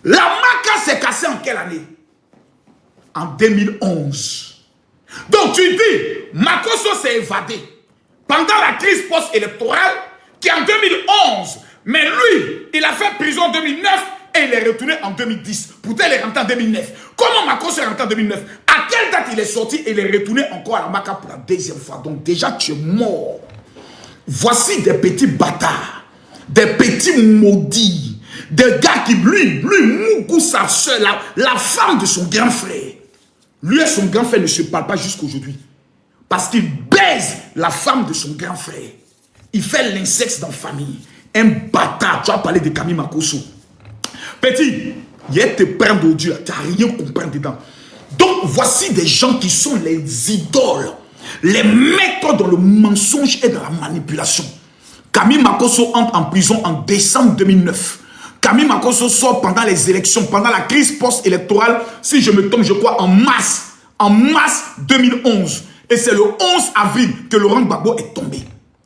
La Maca s'est cassée en quelle année? En 2011. Donc tu dis, Makosso s'est évadé pendant la crise post-électorale qui est en 2011. Mais lui, il a fait prison en 2009 et il est retourné en 2010. Pourtant, il est rentré en 2009. Comment Makosso est rentré en 2009? À quelle date il est sorti et il est retourné encore à la Maca pour la deuxième fois? Donc déjà, tu es mort. Voici des petits bâtards, des petits maudits, des gars qui, lui, Mougou, sa soeur, la femme de son grand frère. Lui et son grand frère ne se parlent pas jusqu'à aujourd'hui. Parce qu'il baise la femme de son grand frère. Il fait l'inceste dans la famille. Un bâtard. Tu as parlé de Camille Makosso. Petit, il te prendre au Dieu. Tu n'as rien compris dedans. Donc, voici des gens qui sont les idoles. Les maîtres dans le mensonge et dans la manipulation. Camille Makosso entre en prison en décembre 2009. Camille Makosso sort pendant les élections, pendant la crise post-électorale, si je me trompe, je crois, en mars 2011. Et c'est le 11 avril que Laurent Gbagbo est tombé.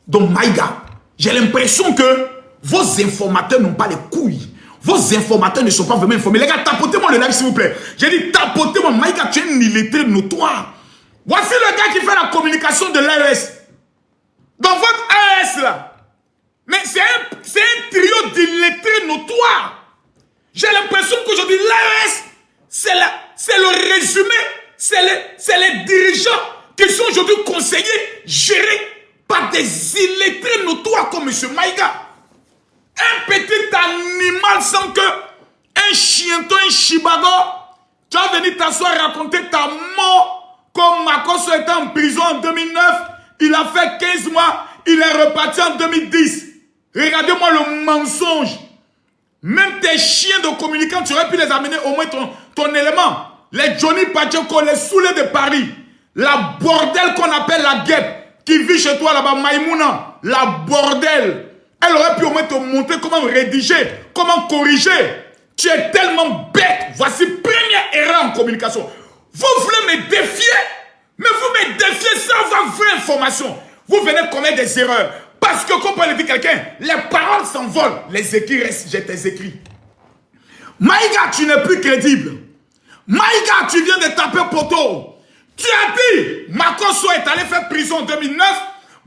Donc, Maïga, j'ai l'impression que vos informateurs n'ont pas les couilles. Vos informateurs ne sont pas vraiment informés. Les gars, tapotez-moi le live, s'il vous plaît. J'ai dit, tapotez-moi. Maïga, tu es une illettré notoire. Voici le gars qui fait la communication de l'AES. Dans votre AES, là. Mais c'est un trio d'illettrés notoires. J'ai l'impression qu'aujourd'hui, l'AES, c'est le résumé, c'est les dirigeants qui sont aujourd'hui conseillés, gérés par des illettrés notoires comme M. Maïga. Un petit animal sans queue, un chienton, un chibago. Tu vas venir t'asseoir et raconter ta mort comme Makosso était en prison en 2009. Il a fait 15 mois, il est reparti en 2010. Regardez-moi le mensonge. Même tes chiens de communicants, tu aurais pu les amener au moins ton élément. Les Johnny Pacheco, les saoulés de Paris. La bordel qu'on appelle la guêpe, qui vit chez toi là-bas, Maïmouna. La bordel. Elle aurait pu au moins te montrer comment rédiger, comment corriger. Tu es tellement bête. Voici première erreur en communication. Vous voulez me défier, mais vous me défiez sans avoir vraie information. Vous venez commettre des erreurs. Parce que, comme peut le dire quelqu'un, les paroles s'envolent, les écrits restent, j'ai tes écrits. Maïga, tu n'es plus crédible. Maïga, tu viens de taper poteau. Tu as dit, Makosso est allé faire prison en 2009,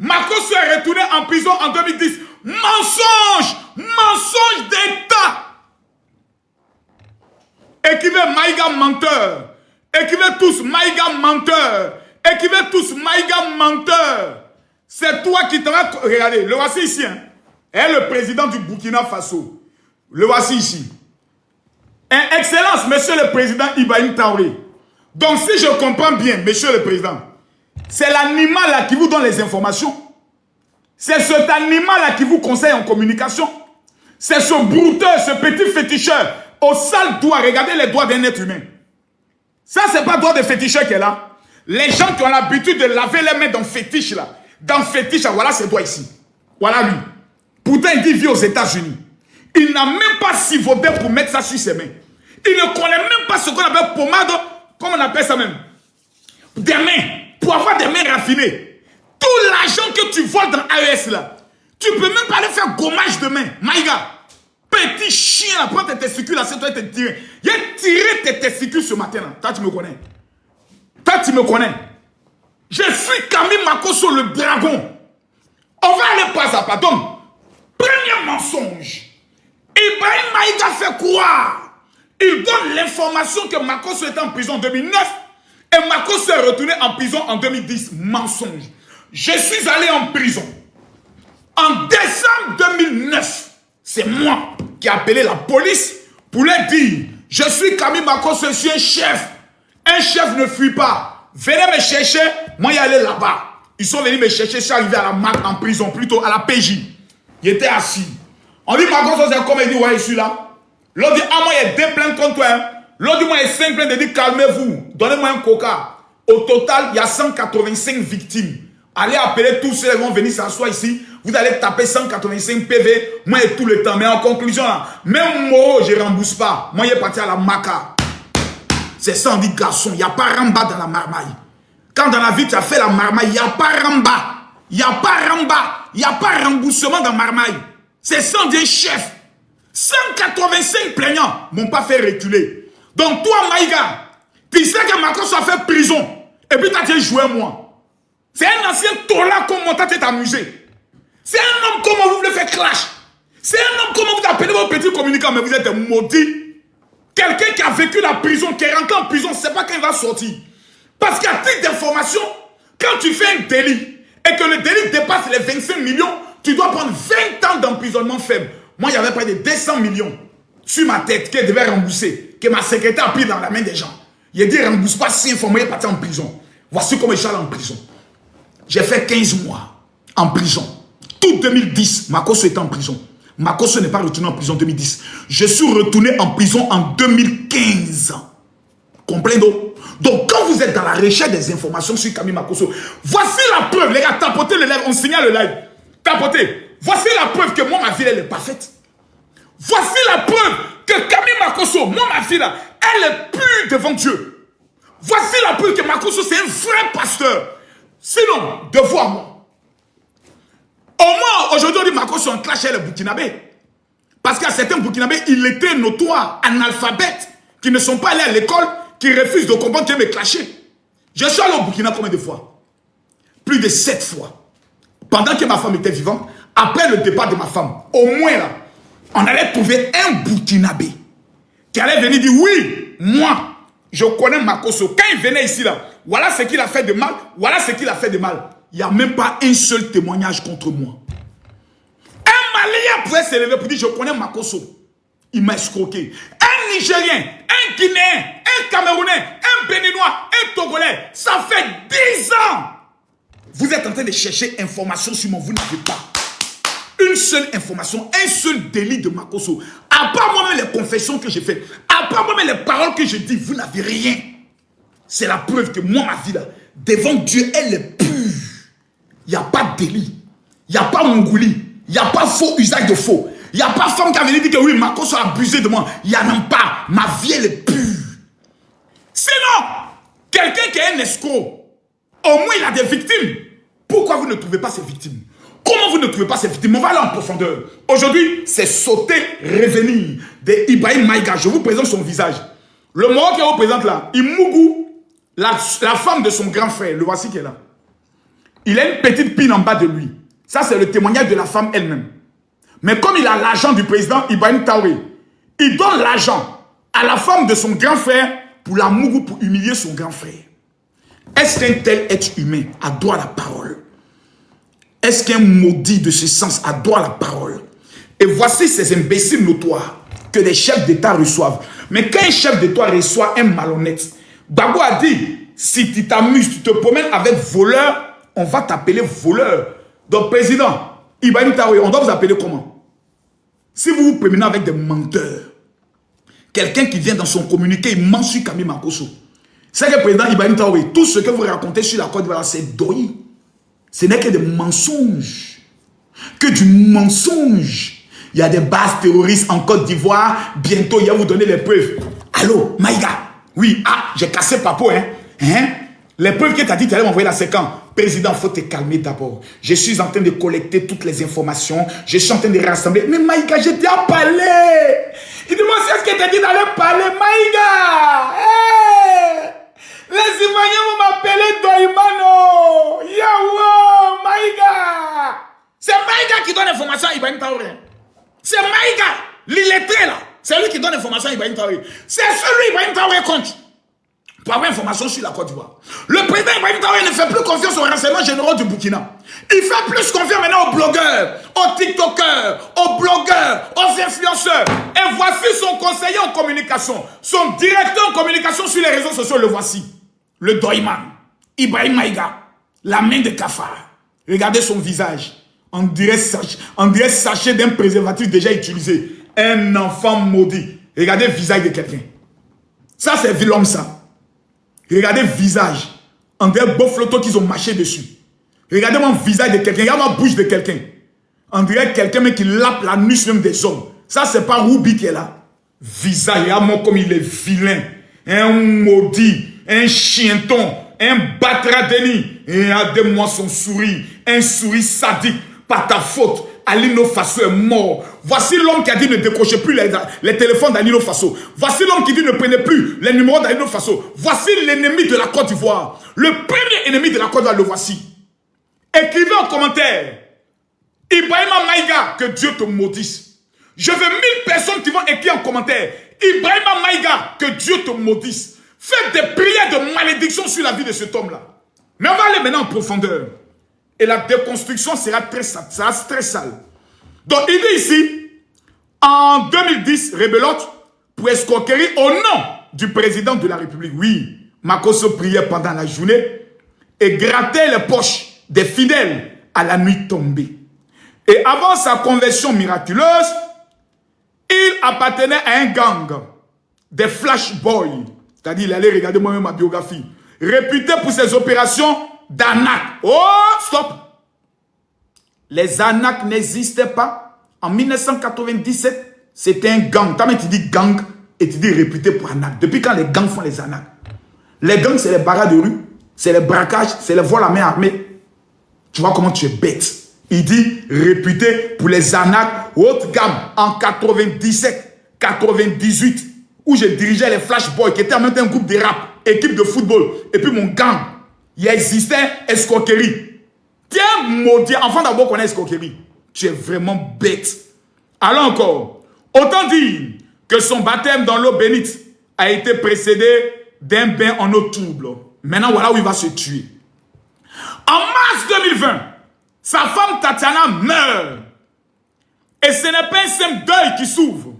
Makosso est retourné en prison en 2010. Mensonge! Mensonge d'État! Écrivez Maïga menteur. Écrivez tous Maïga menteur. Écrivez tous Maïga menteur. C'est toi qui t'en as... Regardez, le voici ici. Hein. est le président du Burkina Faso. Le voici ici. Excellence, monsieur le président Ibrahim Traoré. Donc, si je comprends bien, monsieur le président, c'est l'animal là qui vous donne les informations. C'est cet animal là qui vous conseille en communication. C'est ce brouteur, ce petit féticheur, au sale doigt. Regardez les doigts d'un être humain. Ça, c'est pas le doigt de féticheur qui est là. Les gens qui ont l'habitude de laver les mains dans fétiche là. Dans fétiche là, voilà ces doigts ici. Voilà lui. Pourtant, il dit vit aux États-Unis. Il n'a même pas sivaudé pour mettre ça sur ses mains. Il ne connaît même pas ce qu'on appelle pommade. Comment on appelle ça même? Des mains. Pour avoir des mains raffinées. Tout l'argent que tu voles dans AES là, tu peux même pas aller faire gommage de main. Maïga, petit chien là, prends tes testicules là, c'est toi qui t'es tiré. Il a tiré tes testicules ce matin là. Toi, tu me connais. Toi, tu me connais. Je suis Camille Makosso le dragon. On va aller pas à pas. Donc, premier mensonge. Ibrahim Maïga fait croire. Il donne l'information que Makosso était en prison en 2009 et Makosso est retourné en prison en 2010. Mensonge. Je suis allé en prison. En décembre 2009, c'est moi qui ai appelé la police pour leur dire je suis Camille Makosso, je suis un chef. Un chef ne fuit pas. Venez me chercher, moi y aller là-bas. Ils sont venus me chercher, je suis arrivé à la MAC en prison, plutôt à la PJ. Il était assis. On dit Makosso, c'est comme il dit, ouais, je suis là. L'autre dit, ah, moi, il y a 2 plaintes contre toi. Hein. L'autre dit, moi, il y a 5 plaintes. Il dit, calmez-vous, donnez-moi un coca. Au total, il y a 185 victimes. Allez appeler tous ceux qui vont venir s'asseoir ici. Vous allez taper 185 PV, moi, et tout le temps. Mais en conclusion, là, même Moro, je ne rembourse pas. Moi, il est parti à la Maca. C'est ça, on dit, garçon, il n'y a pas Ramba dans la marmaille. Quand dans la vie, tu as fait la marmaille, il n'y a pas Ramba. Il n'y a pas Ramba. Il n'y a pas remboursement dans la marmaille. C'est ça, on dit, chef. 185 plaignants m'ont pas fait reculer. Donc toi, Maïga, tu sais que Makosso a fait prison. Et puis tu as joué moi. C'est un ancien tola comme moi, tu t'es amusé. C'est un homme comme vous voulez faire clash. C'est un homme comme vous appelez vos petits communicants, mais vous êtes maudits. Quelqu'un qui a vécu la prison, qui est rentré en prison, ne sait pas quand il va sortir. Parce qu'à titre d'information, quand tu fais un délit, et que le délit dépasse les 25 millions, tu dois prendre 20 ans d'emprisonnement ferme. Moi, il y avait près de 200 millions sur ma tête qu'elle devait rembourser, que ma secrétaire a pris dans la main des gens. Il a dit, rembourse pas si informé, il est parti en prison. Voici comment je suis allé en prison. J'ai fait 15 mois en prison. Tout 2010, Makosso était en prison. Makosso n'est pas retourné en prison en 2010. Je suis retourné en prison en 2015. Comprenez-vous? Donc, quand vous êtes dans la recherche des informations sur Camille Makosso, voici la preuve. Les gars, tapotez le live, on signale le live. Tapotez. Voici la preuve que moi, ma vie, elle est parfaite. Voici la preuve que Camille Makosso, moi, ma vie, là, elle est pure devant Dieu. Voici la preuve que Makosso, c'est un vrai pasteur. Sinon, de voir moi. Au moins, aujourd'hui, on dit Makosso, on clashait les Burkinabés. Parce qu'à certains Burkinabés, il était notoire, analphabètes, qui ne sont pas allés à l'école, qui refusent de comprendre qu'ils me clasher. Je suis allé au Burkina combien de fois? Plus de 7 fois. Pendant que ma femme était vivante, après le départ de ma femme, au moins là, on allait trouver un Burkinabé qui allait venir dire, oui, moi, je connais Makosso. Quand il venait ici là, voilà ce qu'il a fait de mal, voilà ce qu'il a fait de mal. Il n'y a même pas un seul témoignage contre moi. Un Malien pouvait se lever pour dire, je connais Makosso. Il m'a escroqué. Un Nigérien, un Guinéen, un Camerounais, un Béninois, un Togolais, ça fait 10 ans. Vous êtes en train de chercher information sur moi, vous n'avez pas. Une seule information, un seul délit de Makosso. À part moi-même les confessions que j'ai faites, à part moi-même les paroles que je dis, vous n'avez rien. C'est la preuve que moi, ma vie là, devant Dieu, elle est pure. Il n'y a pas de délit. Il n'y a pas mongouli. Il n'y a pas faux usage de faux. Il n'y a pas femme qui a venu dire que oui, Makosso a abusé de moi. Il n'y en a pas. Ma vie, elle est pure. Sinon, quelqu'un qui est un escroc, au moins il a des victimes. Pourquoi vous ne trouvez pas ces victimes? Comment vous ne trouvez pas ces victimes? On va aller en profondeur. Aujourd'hui, c'est sauter, revenir de Ibrahim Maïga. Je vous présente son visage. Le Maroc qui vous présente là, Imougou, la femme de son grand frère, le voici qui est là. Il a une petite pine en bas de lui. Ça, c'est le témoignage de la femme elle-même. Mais comme il a l'argent du président Ibrahim Traoré, il donne l'argent à la femme de son grand frère pour la mougou, pour humilier son grand frère. Est-ce qu'un tel être humain a droit à la parole? Est-ce qu'un maudit de ce sens a droit à la parole? Et voici ces imbéciles notoires que les chefs d'État reçoivent. Mais quand un chef d'État reçoit un malhonnête, Gbagbo a dit, si tu t'amuses, tu te promènes avec voleur, on va t'appeler voleur. Donc, président, Ibrahim Traoré, on doit vous appeler comment? Si vous vous promenez avec des menteurs, quelqu'un qui vient dans son communiqué, il ment sur Camille Makosso. C'est que le président Ibrahim Traoré, tout ce que vous racontez sur la Côte d'Ivoire, c'est doyi. Ce n'est que des mensonges. Que du mensonge. Il y a des bases terroristes en Côte d'Ivoire. Bientôt, il va vous donner les preuves. Allô, Maïga? Oui, ah, j'ai cassé Papo, hein? Les preuves que tu as dit, tu allais m'envoyer la séquence. Président, il faut te calmer d'abord. Je suis en train de collecter toutes les informations. Je suis en train de rassembler. Mais Maïga, j'étais à Palais. Il dit, moi, c'est ce que tu as dit d'aller Palais. Maïga! Hey! Les Ivoiriens vont m'appeler Doimano. Yaouh, Maïga. C'est Maïga qui donne l'information à Ibrahim Traoré. C'est Maïga, l'illettré là. C'est lui qui donne l'information à Ibrahim Traoré. C'est celui Ibrahim Traoré compte pour avoir information sur la Côte d'Ivoire. Le président Ibrahim Traoré ne fait plus confiance aux renseignements généraux du Burkina. Il fait plus confiance maintenant aux blogueurs, aux tiktokers, aux blogueurs, aux influenceurs. Et voici son conseiller en communication, son directeur en communication sur les réseaux sociaux, le voici. Le Doiman, Ibrahim Maïga, la main de cafard. Regardez son visage. On dirait sachet d'un préservatif déjà utilisé. Un enfant maudit. Regardez le visage de quelqu'un. Ça, c'est l'homme, ça. Regardez le visage. On dirait beau flotto qu'ils ont marché dessus. Regardez mon visage de quelqu'un. Regardez ma bouche de quelqu'un. On dirait quelqu'un qui lappe la nuque même des hommes. Ça, c'est pas Ruby qui est là. Visage, regarde-moi comme il est vilain. Un maudit. Un chienton, un batradeni, et regardez-moi son sourire, un sourire sadique, par ta faute, Alino Faso est mort. Voici l'homme qui a dit ne décrochez plus les téléphones d'Alino Faso. Voici l'homme qui dit ne prenez plus les numéros d'Alino Faso. Voici l'ennemi de la Côte d'Ivoire. Le premier ennemi de la Côte d'Ivoire, le voici. Écrivez en commentaire. Ibrahima Maïga, que Dieu te maudisse. Je veux 1000 personnes qui vont écrire en commentaire. Ibrahima Maïga, que Dieu te maudisse. Faites des prières de malédiction sur la vie de cet homme-là. Mais on va aller maintenant en profondeur. Et la déconstruction sera très sale. Donc il dit ici, en 2010, rebelote pour escroquerie au nom du président de la République. Oui, Makosso priait pendant la journée et grattait les poches des fidèles à la nuit tombée. Et avant sa conversion miraculeuse, il appartenait à un gang des flash boys. C'est-à-dire, il allait regarder moi-même ma biographie. Réputé pour ses opérations d'arnaque. Oh, stop! Les arnaques n'existaient pas. En 1997, c'était un gang. Quand tu dis gang et tu dis réputé pour arnaque. Depuis quand les gangs font les arnaques? Les gangs, c'est les barras de rue, c'est les braquages, c'est les vols à main armée. Tu vois comment tu es bête. Il dit réputé pour les arnaques haute gamme en 97, 98, où je dirigeais les Flash Boys, qui étaient en même temps un groupe de rap, équipe de football, et puis mon gang. Il existait escroquerie. Tiens, maudit, enfant d'abord qu'on a escroquerie. Tu es vraiment bête. Alors encore, autant dire que son baptême dans l'eau bénite a été précédé d'un bain en eau trouble. Maintenant, voilà où il va se tuer. En mars 2020, sa femme Tatiana meurt. Et ce n'est pas un simple deuil qui s'ouvre.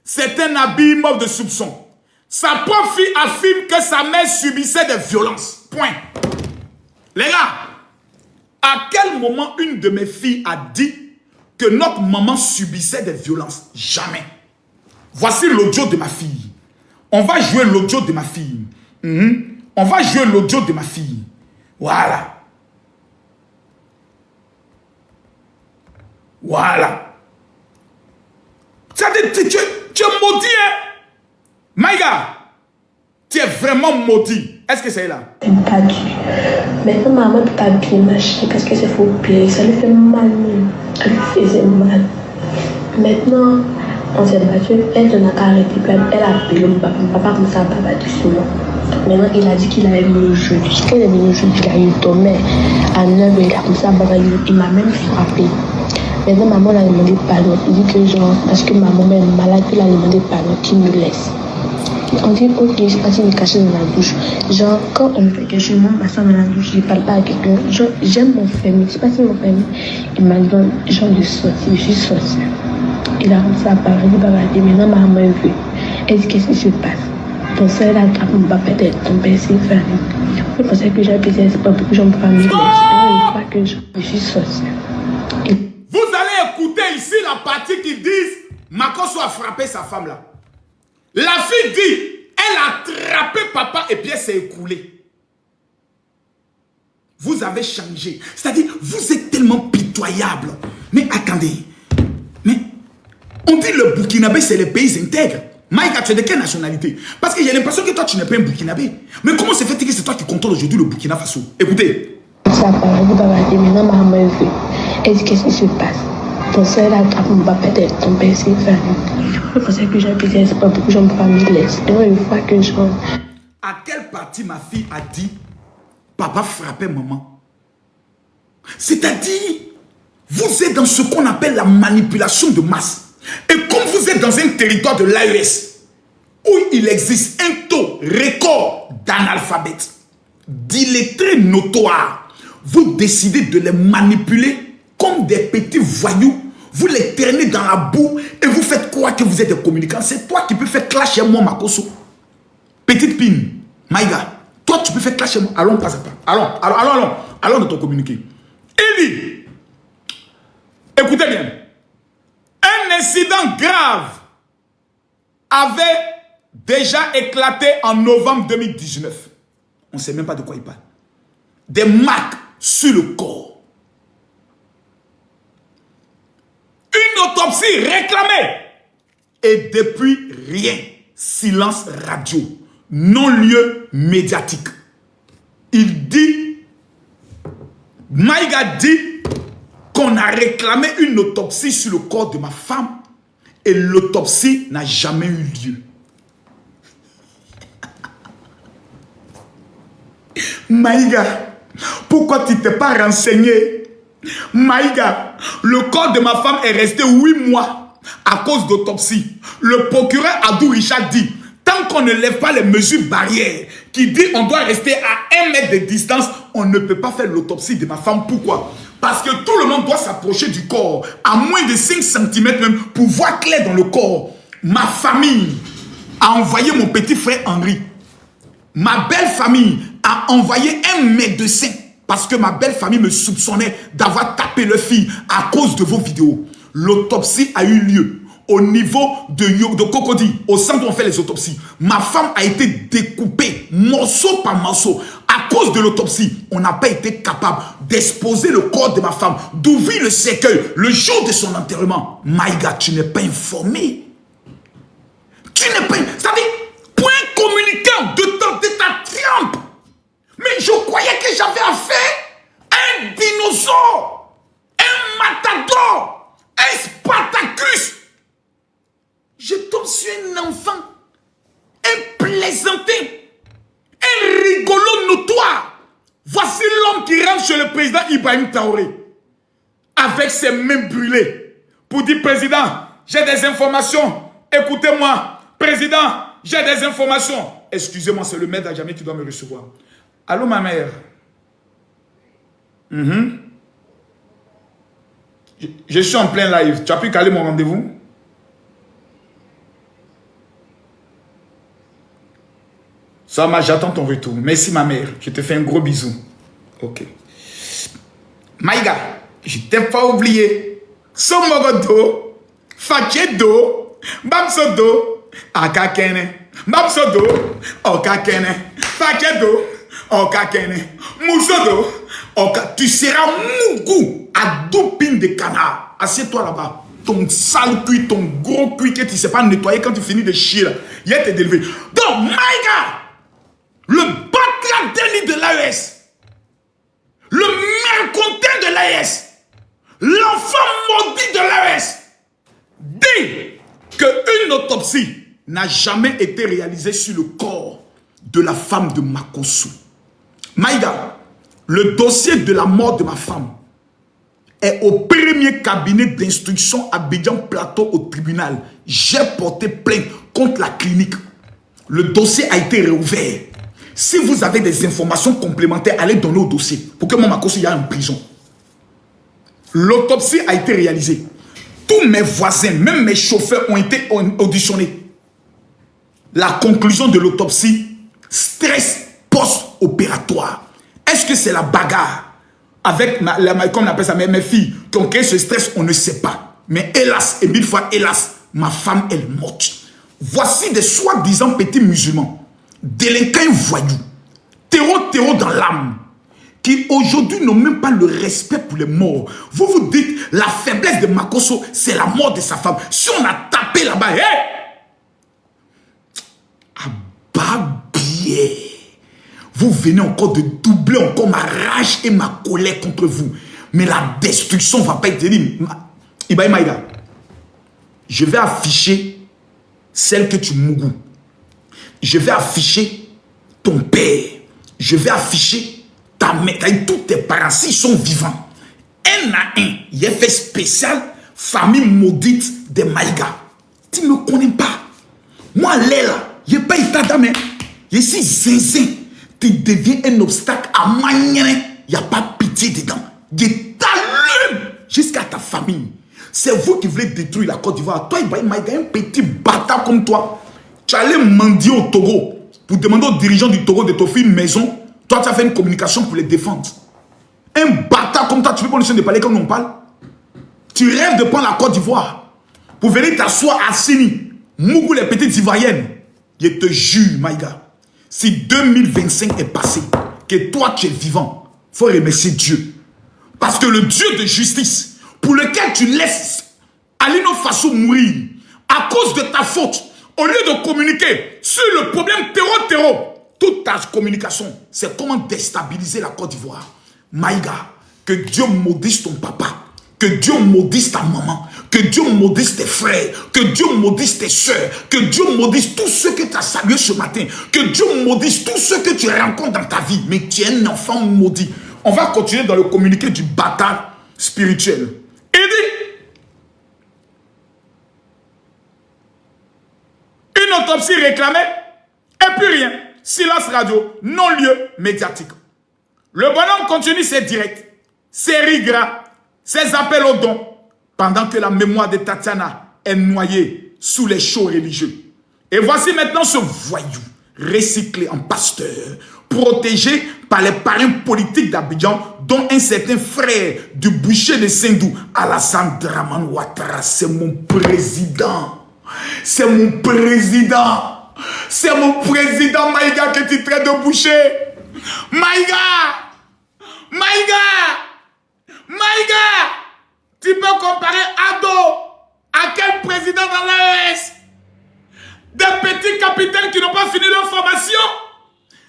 C'est un abîme de soupçons. Sa propre fille affirme que sa mère subissait des violences. Point. Les gars, à quel moment une de mes filles a dit que notre maman subissait des violences? Jamais. Voici l'audio de ma fille. On va jouer l'audio de ma fille. On va jouer l'audio de ma fille. Voilà. Voilà. Tu es maudit, hein? Maïga, tu es vraiment maudit. Est-ce que c'est là? Pas dû. Maintenant, maman ne peut pas bien marcher parce que c'est faux pire. Ça lui fait mal. Elle lui faisait mal. Maintenant, on s'est battu. Elle n'a qu'à arrêter. Elle a appelé mon papa. Mon papa commence à pas battre sur moi. Maintenant, il a dit qu'il allait venir aujourd'hui. Quand il est venu aujourd'hui, il dormait à 9h. Il a commencé à bavarder. Il m'a même frappé. Maintenant, maman l'a demandé pardon. Il dit que genre, parce que maman est malade, il a demandé pardon, qu'il me laisse. On dit, ok, je suis partie me cacher dans la douche. Genre, quand on me fait quelque chose, moi, ma soeur dans la douche, je ne parle pas à quelqu'un. Genre, j'aime mon famille. Je ne sais pas si mon famille, il m'a dit, genre, de sortir. Je suis sortie. Il a commencé à parler, il va parler. Maintenant, ma maman est venue. Elle dit, qu'est-ce qui se passe? Ton soeur, là, quand mon papa est tombé, c'est famille. Je pensais que j'avais baisé, c'est pas pour que j'en famille. Je crois que je suis sortie. Vous allez écouter ici la partie qui dit Makosso a frappé sa femme là. La fille dit, elle a attrapé papa et puis elle s'est écoulée. Vous avez changé. C'est-à-dire, vous êtes tellement pitoyable. Mais attendez. Mais on dit le Burkinabé, c'est les pays intègres. Maïga, tu es de quelle nationalité? Parce que j'ai l'impression que toi, tu n'es pas un Burkinabé. Mais comment se fait-il que c'est toi qui contrôle aujourd'hui le Burkina Faso? Écoutez. Ça parle, vous bavarder. Maintenant, ma maman est venue. Elle dit, qu'est-ce qui se passe? Ton soeur, là, quand mon papa est tombé, c'est famille. Je pensais que j'avais baisé, c'est pas pour que j'en famille laisse. Et une fois que je... À quelle partie ma fille a dit papa frappait maman? C'est-à-dire, vous êtes dans ce qu'on appelle la manipulation de masse. Et comme vous êtes dans un territoire de l'AES, où il existe un taux record d'analphabètes, d'illettrés notoires, vous décidez de les manipuler comme des petits voyous. Vous les traînez dans la boue et vous faites croire que vous êtes des communicants. C'est toi qui peux faire clasher moi, Makosso. Petite pine, Maïga, toi tu peux faire clasher moi. Allons, pas à pas. Allons dans ton communiqué. Il dit, écoutez bien, un incident grave avait déjà éclaté en novembre 2019. On ne sait même pas de quoi il parle. Des marques sur le corps. Une autopsie réclamée. Et depuis, rien. Silence radio. Non-lieu médiatique. Il dit, Maïga dit qu'on a réclamé une autopsie sur le corps de ma femme et l'autopsie n'a jamais eu lieu. Maïga, pourquoi tu t'es pas renseigné? Maïga, le corps de ma femme est resté 8 mois à cause d'autopsie. Le procureur Adou Richard dit, tant qu'on ne lève pas les mesures barrières, qui dit on doit rester à 1 mètre de distance, on ne peut pas faire l'autopsie de ma femme. Pourquoi? Parce que tout le monde doit s'approcher du corps, à moins de 5 cm même, pour voir clair dans le corps. Ma famille a envoyé mon petit frère Henri. Ma belle famille a envoyé un médecin parce que ma belle famille me soupçonnait d'avoir tapé leur fille à cause de vos vidéos. L'autopsie a eu lieu au niveau de Cocody, au centre où on fait les autopsies. Ma femme a été découpée morceau par morceau. À cause de l'autopsie, on n'a pas été capable d'exposer le corps de ma femme, d'ouvrir le cercueil le jour de son enterrement. Maïga, tu n'es pas informé. Tu n'es pas... C'est-à-dire, point communicant de ta trempe. Mais je croyais que j'avais affaire à un dinosaure, un matador, un Spartacus. Je tombe sur un enfant, un plaisantin, un rigolo notoire. Voici l'homme qui rentre chez le président Ibrahim Traoré avec ses mains brûlées pour dire, président, j'ai des informations, écoutez-moi. Président, j'ai des informations. Excusez-moi, c'est le maître d'Adjamé qui doit me recevoir. Allô, ma mère? Je suis en plein live. Tu as pu caler mon rendez-vous? Ça va, j'attends ton retour. Merci, ma mère. Je te fais un gros bisou. Ok. Maïga, je t'ai pas oublié. Somorodo, Fachedo, Bamsodo. Akakene, Mapsodo, Okakene, Fakedo, Okakene, Moussodo, tu seras mougou à 2 pines de canard. Assieds-toi là-bas. Ton sale cuit, ton gros cuit que tu ne sais pas nettoyer quand tu finis de chier là. Il a été délevé. Donc, Maïga, le patriarche de l'AES, le mercontin de l'AES, l'enfant maudit de l'AES, dit qu'une autopsie n'a jamais été réalisée sur le corps de la femme de Makosso. Maïga, le dossier de la mort de ma femme est au premier cabinet d'instruction à Abidjan Plateau au tribunal. J'ai porté plainte contre la clinique. Le dossier a été réouvert. Si vous avez des informations complémentaires, allez donner au dossier pour que mon Makosso y aille en prison. L'autopsie a été réalisée. Tous mes voisins, même mes chauffeurs ont été auditionnés. La conclusion de l'autopsie, stress post-opératoire. Est-ce que c'est la bagarre avec, comme on appelle ça, mes filles qui ont créé ce stress? On ne sait pas. Mais hélas, et 1000 fois hélas, ma femme est morte. Voici des soi-disant petits musulmans, délinquants voyous, terreau dans l'âme, qui aujourd'hui n'ont même pas le respect pour les morts. Vous vous dites, la faiblesse de Makosso, c'est la mort de sa femme. Si on a tapé là-bas, Ababier, vous venez encore de doubler encore ma rage et ma colère contre vous. Mais la destruction ne va pas être terrible. Ibrahim Maïga, je vais afficher celle que tu mougous. Je vais afficher ton père. Je vais afficher ta mère, tous tes parents, s'ils sont vivants. Un à un, il y a fait spécial famille maudite de Maïga. Tu ne me connais pas. Moi, là, je n'ai pas été d'âme. Je suis zinzin. Tu deviens un obstacle à manier. Il n'y a pas pitié dedans. Je t'allume jusqu'à ta famille. C'est vous qui voulez détruire la Côte d'Ivoire. Toi, Ibrahim Maïga, un petit bâtard comme toi, tu allais mendier au Togo pour demander aux dirigeants du Togo de t'offrir une maison. Toi, tu as fait une communication pour les défendre. Un bâtard comme toi, tu veux pas laisser de parler comme on parle? Tu rêves de prendre la Côte d'Ivoire pour venir t'asseoir à Sini, Mougou les petites Ivoiriennes. Je te jure, Maïga, si 2025 est passé, que toi tu es vivant, il faut remercier Dieu. Parce que le Dieu de justice, pour lequel tu laisses Alino Faso mourir, à cause de ta faute, au lieu de communiquer sur le problème terreau, toute ta communication, c'est comment déstabiliser la Côte d'Ivoire. Maïga, que Dieu maudisse ton papa, Que Dieu maudisse ta maman. Que Dieu maudisse tes frères. Que Dieu maudisse tes soeurs. Que Dieu maudisse tous ceux que tu as salués ce matin. Que Dieu maudisse tous ceux que tu rencontres dans ta vie. Mais tu es un enfant maudit. On va continuer dans le communiqué du bâtard spirituel. Il dit, une autopsie réclamée et plus rien. Silence radio, non-lieu médiatique. Le bonhomme continue ses directs, ses rires gras, ses appels aux dons, pendant que la mémoire de Tatiana est noyée sous les chaux religieux. Et voici maintenant ce voyou, recyclé en pasteur, protégé par les parrains politiques d'Abidjan, dont un certain frère du boucher de Sendou, Alassane Dramane Ouattara. C'est mon président. C'est mon président. C'est mon président Maïga que tu traites de boucher. Maïga. Tu peux comparer Ado à quel président dans l'AES? Des petits capitaines qui n'ont pas fini leur formation,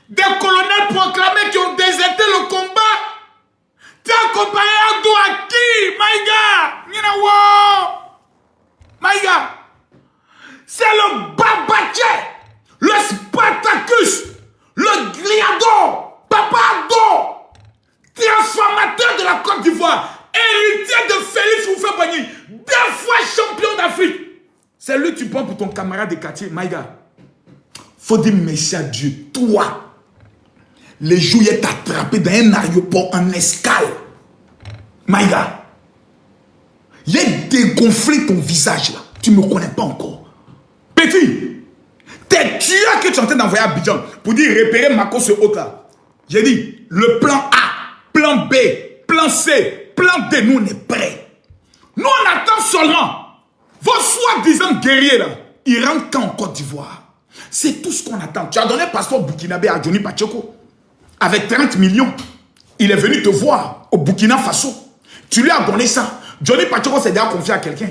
des colonels proclamés qui ont déserté le combat. Tu as comparé Ado à qui? Maïga, c'est le Babaché, le Spartacus, le Gliador, Papa Ado, transformateur de la Côte d'Ivoire, héritier de Félix Houphouët-Boigny, 2 fois champion d'Afrique. C'est lui que tu prends pour ton camarade de quartier. Maïga, faut dire merci à Dieu. Toi, les jours, il est attrapé dans un aéroport en escale. Maïga, il a dégonflé ton visage là. Tu ne me connais pas encore. Petit, tes tueurs que tu es en train d'envoyer à Abidjan pour dire repérer Mako ce hôte là. J'ai dit, le plan A, plan B, plan C, plan D, nous on est prêts. Nous on attend seulement vos soi-disant guerriers là. Ils rentrent quand en Côte d'Ivoire. C'est tout ce qu'on attend. Tu as donné passeport burkinabé à Johnny Pacheco avec 30 millions. Il est venu te voir au Burkina Faso. Tu lui as donné ça. Johnny Pacheco s'est déjà confié à quelqu'un.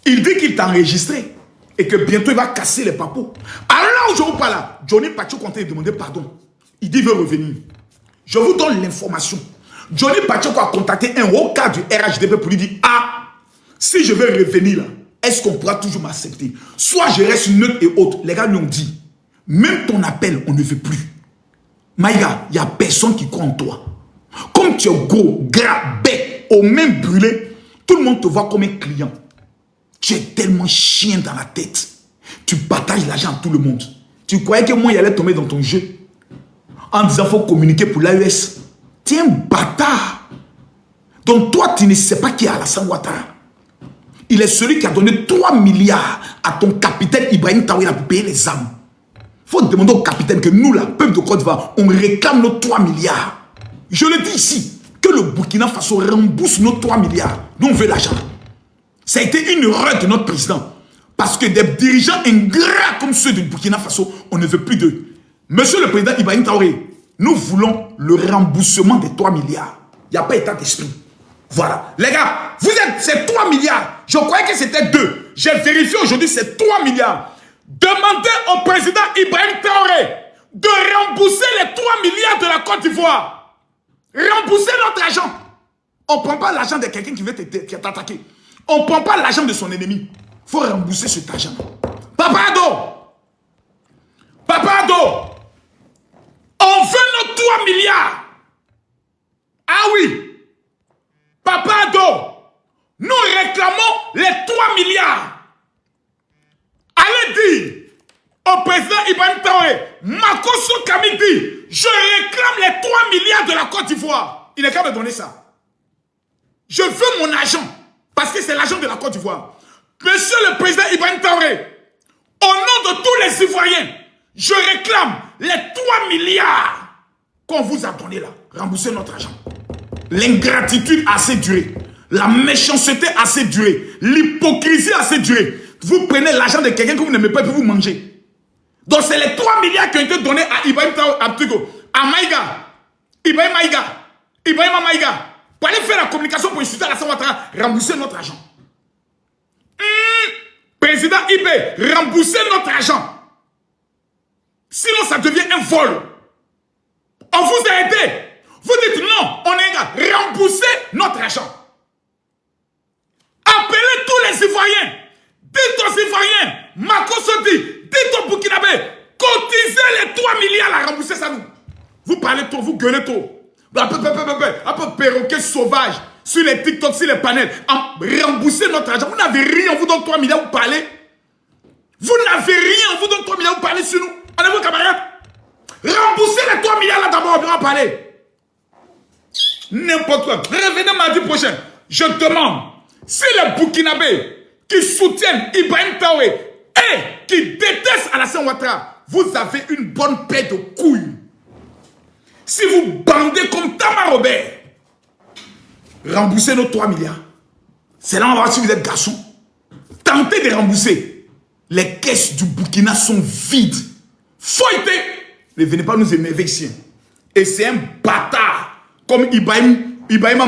Il dit qu'il t'a enregistré et que bientôt il va casser les papos. Alors là où je vous parle là, Johnny Pacheco comptait demander pardon. Il dit qu'il veut revenir. Je vous donne l'information. Johnny Pacheco a contacté un haut cadre du RHDP pour lui dire, ah, si je veux revenir là, est-ce qu'on pourra toujours m'accepter? Soit je reste neutre et autre. Les gars lui ont dit, même ton appel, on ne veut plus. Maïga, il n'y a personne qui croit en toi. Comme tu es gros, gras, bec, au même brûlé, tout le monde te voit comme un client. Tu es tellement chien dans la tête. Tu partages l'argent à tout le monde. Tu croyais que moi, il allait tomber dans ton jeu en disant qu'il faut communiquer pour l'AES. Tu es un bâtard. Donc toi, tu ne sais pas qui est Alassane Ouattara. Il est celui qui a donné 3 milliards à ton capitaine Ibrahim Traoré pour payer les armes. Il faut demander au capitaine que nous, là, peuple de Côte d'Ivoire, on réclame nos 3 milliards. Je le dis ici, que le Burkina Faso rembourse nos 3 milliards. Nous, on veut l'argent. Ça a été une erreur de notre président. Parce que des dirigeants ingrats comme ceux du Burkina Faso, on ne veut plus d'eux. Monsieur le président Ibrahim Traoré, nous voulons le remboursement des 3 milliards. Il n'y a pas état d'esprit. Voilà. Les gars, vous êtes, c'est 3 milliards. Je croyais que c'était 2. J'ai vérifié aujourd'hui, c'est 3 milliards. Demandez au président Ibrahim Traoré de rembourser les 3 milliards de la Côte d'Ivoire. Rembourser notre argent. On ne prend pas l'argent de quelqu'un qui veut t'attaquer. On ne prend pas l'argent de son ennemi. Il faut rembourser cet argent. Papa Ado, on veut nos 3 milliards. Ah oui. Papa Ado, nous réclamons les 3 milliards. Allez dire au président Ibrahim Traoré, Makosso Kamil dit, je réclame les 3 milliards de la Côte d'Ivoire. Il n'est qu'à me donner ça. Je veux mon argent, parce que c'est l'argent de la Côte d'Ivoire. Monsieur le président Ibrahim Traoré, au nom de tous les Ivoiriens, je réclame les 3 milliards qu'on vous a donnés là. Remboursez notre argent. L'ingratitude a assez duré. La méchanceté a assez duré. L'hypocrisie a assez duré. Vous prenez l'argent de quelqu'un que vous n'aimez pas et puis vous mangez. Donc c'est les 3 milliards qui ont été donnés à Ibrahim Traoré, à Maïga. Ibrahim Maïga. Pour aller faire la communication pour insulter Alassane Ouattara, rembourser notre argent. Président IB, rembourser notre argent. Sinon ça devient un vol. On vous a aidé. Vous dites non, on est gars, remboursez notre argent. les Ivoiriens, dites aux Ivoiriens, Makosso dit, dites aux Burkinabés, cotisez les 3 milliards à rembourser ça nous. Vous parlez trop, vous gueulez trop. Un peu perroquet sauvage sur les TikTok, sur les panels. Rembourser notre argent. Vous n'avez rien, on vous donne 3 milliards, vous parlez. Vous n'avez rien, on vous donne 3 milliards, vous parlez sur nous. Allez-vous, camarades. Remboursez les 3 milliards là d'abord, on va parler. N'importe quoi. Revenez mardi prochain. Je demande si les Burkinabés qui soutiennent Ibrahim Traoré et qui détestent Alassane Ouattara, vous avez une bonne paix de couilles. Si vous bandez comme Tama Robert, remboursez nos 3 milliards. C'est là on va voir si vous êtes garçon. Tentez de rembourser. Les caisses du Burkina sont vides. Fouettez. Ne venez pas nous énerver ici. Et c'est un bâtard comme Ibrahim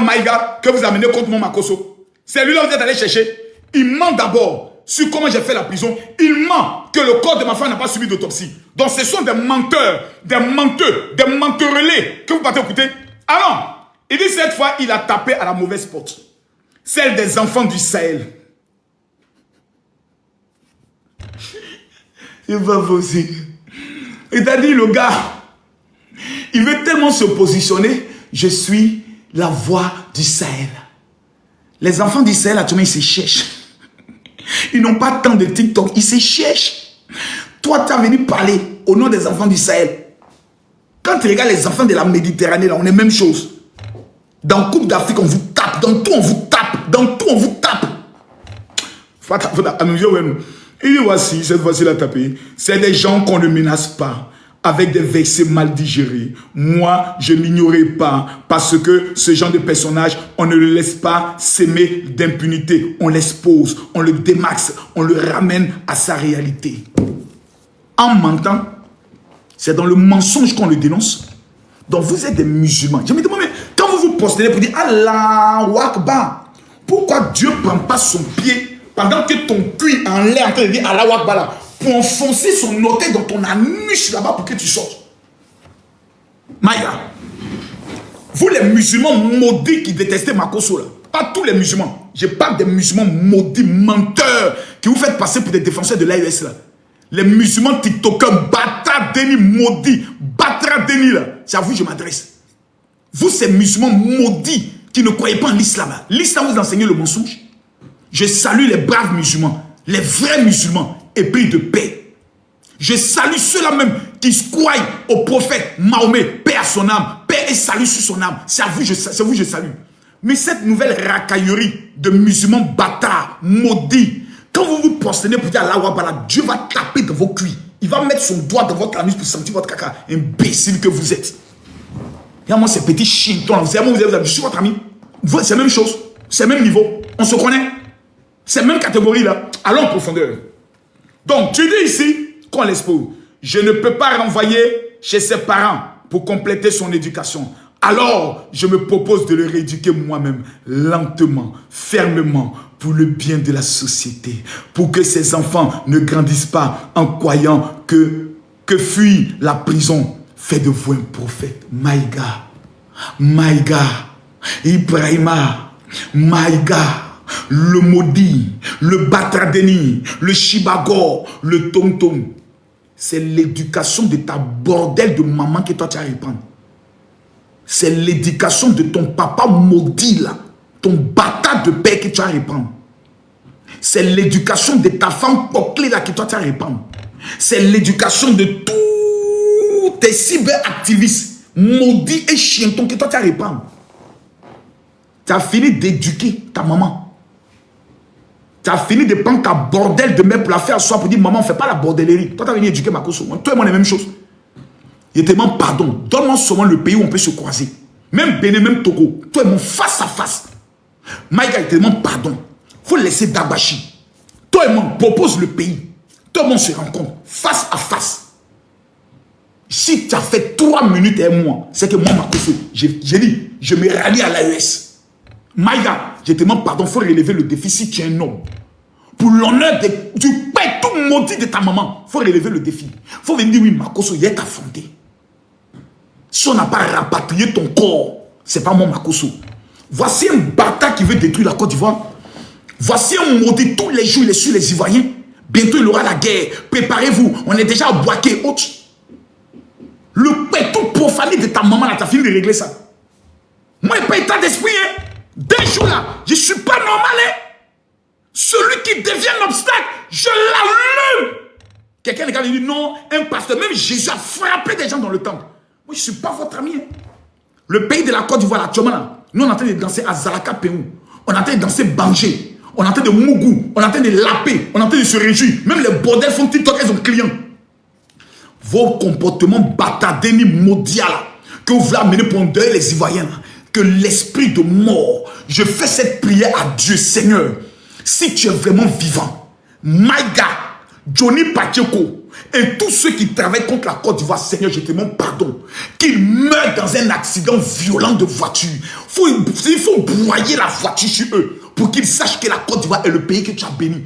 Maïga que vous amenez contre mon Makosso. C'est lui là que vous êtes allé chercher. Il ment d'abord sur comment j'ai fait la prison. Il ment que le corps de ma femme n'a pas subi d'autopsie. Donc ce sont des menteurs, des menteux, des menteurelés que vous partez écouter. Alors, il dit cette fois, il a tapé à la mauvaise porte. Celle des enfants du Sahel. Il va aussi. Il t'a dit, le gars, il veut tellement se positionner, je suis la voix du Sahel. Les enfants du Sahel, actuellement, ils se cherchent. Ils n'ont pas tant de TikTok, ils se cherchent. Toi, tu as venu parler au nom des enfants du Sahel. Quand tu regardes les enfants de la Méditerranée, là, on est même chose. Dans Coupe d'Afrique, on vous tape. Dans tout, on vous tape. Dans tout, on vous tape. Il dit, voici, cette fois-ci, il a tapé. C'est des gens qu'on ne menace pas, avec des versets mal digérés. Moi, je n'ignorais pas, parce que ce genre de personnage, on ne le laisse pas s'aimer d'impunité. On l'expose, on le démaxe, on le ramène à sa réalité. En mentant, c'est dans le mensonge qu'on le dénonce. Donc vous êtes des musulmans. Je me demande, mais quand vous vous postez pour dire Allahu Akbar, pourquoi Dieu ne prend pas son pied pendant que ton cul en l'air en train de dire Allahu Akbar là, pour enfoncer son orteil dans ton anus là-bas pour que tu sortes? Maïga, vous les musulmans maudits qui détestaient Makosso là, pas tous les musulmans, je parle des musulmans maudits, menteurs, qui vous faites passer pour des défenseurs de l'AES là. Les musulmans tiktokers, bâtards Denis maudits, bâtards Denis là, c'est à vous que je m'adresse. Vous ces musulmans maudits qui ne croyez pas en l'islam, l'islam vous enseigne le mensonge. Je salue les braves musulmans, les vrais musulmans épris de paix. Je salue ceux-là même qui croient au prophète Mahomet, paix à son âme, paix et salut sur son âme. C'est à vous, je salue. Mais cette nouvelle racaillerie de musulmans bâtards, maudits, quand vous vous prosternez pour dire Allahu Akbar, Dieu va taper dans vos cuits. Il va mettre son doigt dans votre anus pour sentir votre caca. Imbécile que vous êtes. Regarde-moi ces petits chiens. Je suis votre ami. C'est la même chose. C'est le même niveau. On se connaît. C'est la même catégorie là. Allons en profondeur. Donc, tu dis ici qu'on l'expose. Je ne peux pas renvoyer chez ses parents pour compléter son éducation. Alors, je me propose de le rééduquer moi-même, lentement, fermement, pour le bien de la société. Pour que ces enfants ne grandissent pas en croyant que fuir la prison fait de vous un prophète. Maïga, Ibrahima, Maïga, le maudit, le Batradeni, le Shibagor, le Tom-Tom. C'est l'éducation de ta bordel de maman que toi tu as à répandre. C'est l'éducation de ton papa maudit là, ton bâtard de père que tu as à répandre. C'est l'éducation de ta femme poclée là que toi tu as à répandre. C'est l'éducation de tous tes cyberactivistes maudits et chientons que toi tu as à répandre. Tu as fini d'éduquer ta maman. Tu as fini de prendre ta bordel de mère pour la faire asseoir pour dire maman, ne fais pas la bordellerie. Toi tu as venu éduquer Makosso. Toi et moi, la même chose. Il te demande pardon. Donne-moi seulement le pays où on peut se croiser. Même Bénin, même Togo. Toi et moi, face à face. Maïga, il te demande pardon. Il faut laisser Dabachi. Toi et moi, on propose le pays. Toi et moi, on se rencontre face à face. Si tu as fait 3 minutes et moi, c'est que moi, Makosso, j'ai dit, je me rallie à l'AES. Maïga, je te demande pardon. Il faut relever le défi si tu es un homme. Pour l'honneur du père tout maudit de ta maman, il faut relever le défi. Il faut venir dire, oui, Makosso, il est affronté. Si on n'a pas rapatrié ton corps, ce n'est pas mon Makosso. Voici un bâtard qui veut détruire la Côte d'Ivoire. Voici un maudit, tous les jours il est sur les Ivoiriens. Bientôt il aura la guerre. Préparez-vous, on est déjà à Boaké. Le père tout profané de ta maman là, t'as fini de régler ça. Moi, il n'y a pas état d'esprit. Hein. 2 jours là, je ne suis pas normal. Hein. Celui qui devient un obstacle, je l'allume. Quelqu'un regarde et dit non, un pasteur, même Jésus a frappé des gens dans le temple. Moi, je ne suis pas votre ami. Hein. Le pays de la Côte d'Ivoire, actuellement, là, nous, on est en train de danser à Zalaka Péou. On est en train de danser Bangé. On est en train de Mougou. On est en train de laper. On est en train de se réjouir. Même les bordels font TikTok, elles ont clients. Vos comportements bâtardés, maudits, là, que vous voulez amener pour endeuiller les Ivoiriens, là, que l'esprit de mort, je fais cette prière à Dieu, Seigneur. Si tu es vraiment vivant, Maïga, Johnny Pacheco et tous ceux qui travaillent contre la Côte d'Ivoire, Seigneur, je te demande pardon. Qu'ils meurent dans un accident violent de voiture. Il faut broyer la voiture sur eux pour qu'ils sachent que la Côte d'Ivoire est le pays que tu as béni.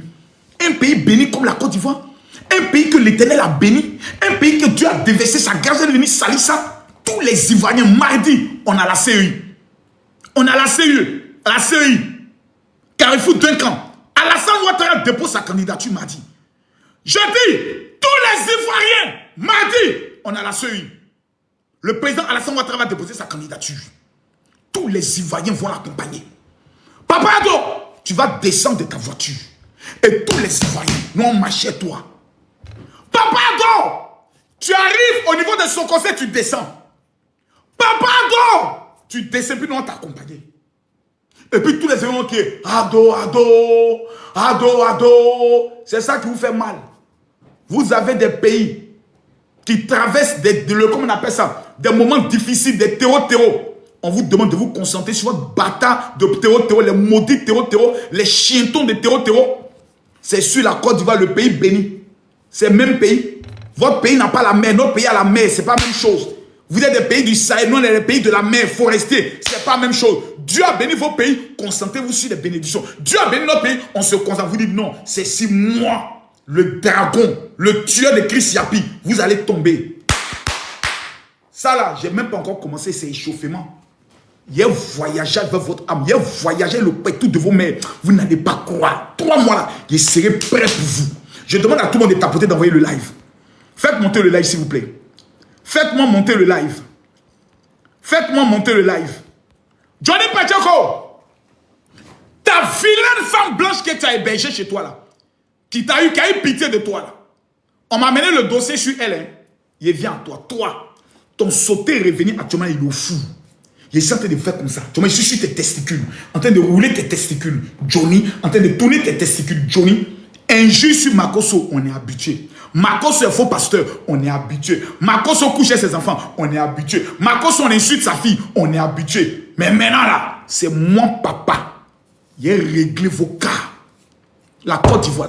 Un pays béni comme la Côte d'Ivoire. Un pays que l'Éternel a béni. Un pays que Dieu a déversé sa grâce de venir salir ça. Tous les Ivoiriens, mardi, on a la CEI. On a la CEI. La CEI. Carrefour Duncan. Alassane Ouattara dépose sa candidature mardi. Je dis, tous les Ivoiriens, mardi, on a la CEI. Le président Alassane Ouattara va déposer sa candidature. Tous les Ivoiriens vont l'accompagner. Papa Ado, tu vas descendre de ta voiture. Et tous les Ivoiriens, nous on marche chez toi. Papa Ado, tu arrives au niveau de son conseil, tu descends. Papa Ado, tu descends, puis nous on t'accompagner. Et puis tous les Ivoiriens qui est Ado, Ado, Ado, Ado. C'est ça qui vous fait mal. Vous avez des pays qui traversent comment on appelle ça, des moments difficiles, des terreaux. On vous demande de vous concentrer sur votre bâtard de terreau, les maudits terreau, les chientons de terreau. C'est sur la Côte d'Ivoire, le pays béni. C'est le même pays. Votre pays n'a pas la mer, notre pays a la mer, c'est pas la même chose. Vous êtes des pays du Sahel, nous on est des pays de la mer, forestier, c'est pas la même chose. Dieu a béni vos pays, concentrez-vous sur les bénédictions. Dieu a béni notre pays, on se concentre, vous dites non, c'est si moi, le dragon, le tueur de Chris Yapi, vous allez tomber. Ça là, j'ai même pas encore commencé ces échauffements. Il y a voyagé avec votre âme, il y a voyagé le pétou de vos mères. Vous n'allez pas croire. 3 mois là, je serai prêt pour vous. Je demande à tout le monde de tapoter, d'envoyer le live. Faites monter le live s'il vous plaît. Faites-moi monter le live. Faites-moi monter le live. Johnny Pacheco, ta vilaine femme blanche que tu as hébergée chez toi là, qui a eu pitié de toi là. On m'a amené le dossier sur elle. Hein. Il vient à toi. Toi, ton sauté revenu actuellement, il est au fou. Il est en train de faire comme ça. Tu vois, je suis sur tes testicules, en train de rouler tes testicules. Johnny, en train de tourner tes testicules. Johnny, injure sur Makoso, on est habitué. Makoso est faux pasteur, on est habitué. Makoso couche ses enfants, on est habitué. Makoso on insulte sa fille, on est habitué. Mais maintenant là, c'est moi papa. Il a réglé vos cas. La Côte d'Ivoire.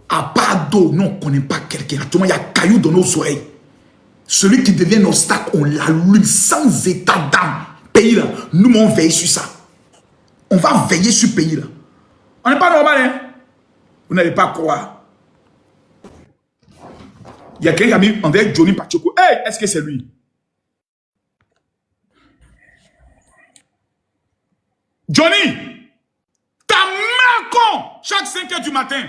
À part d'eau, nous on ne connaît pas quelqu'un. Actuellement, il y a cailloux dans nos oreilles. Celui qui devient un obstacle, on l'allume sans état d'âme. Pays là, nous on veille sur ça. On va veiller sur ce pays là. On n'est pas normal, hein? Vous n'allez pas croire. Il y a quelqu'un qui a mis André Johnny Pacheco. Hey, est-ce que c'est lui? Johnny, ta mère con, chaque 5 h du matin.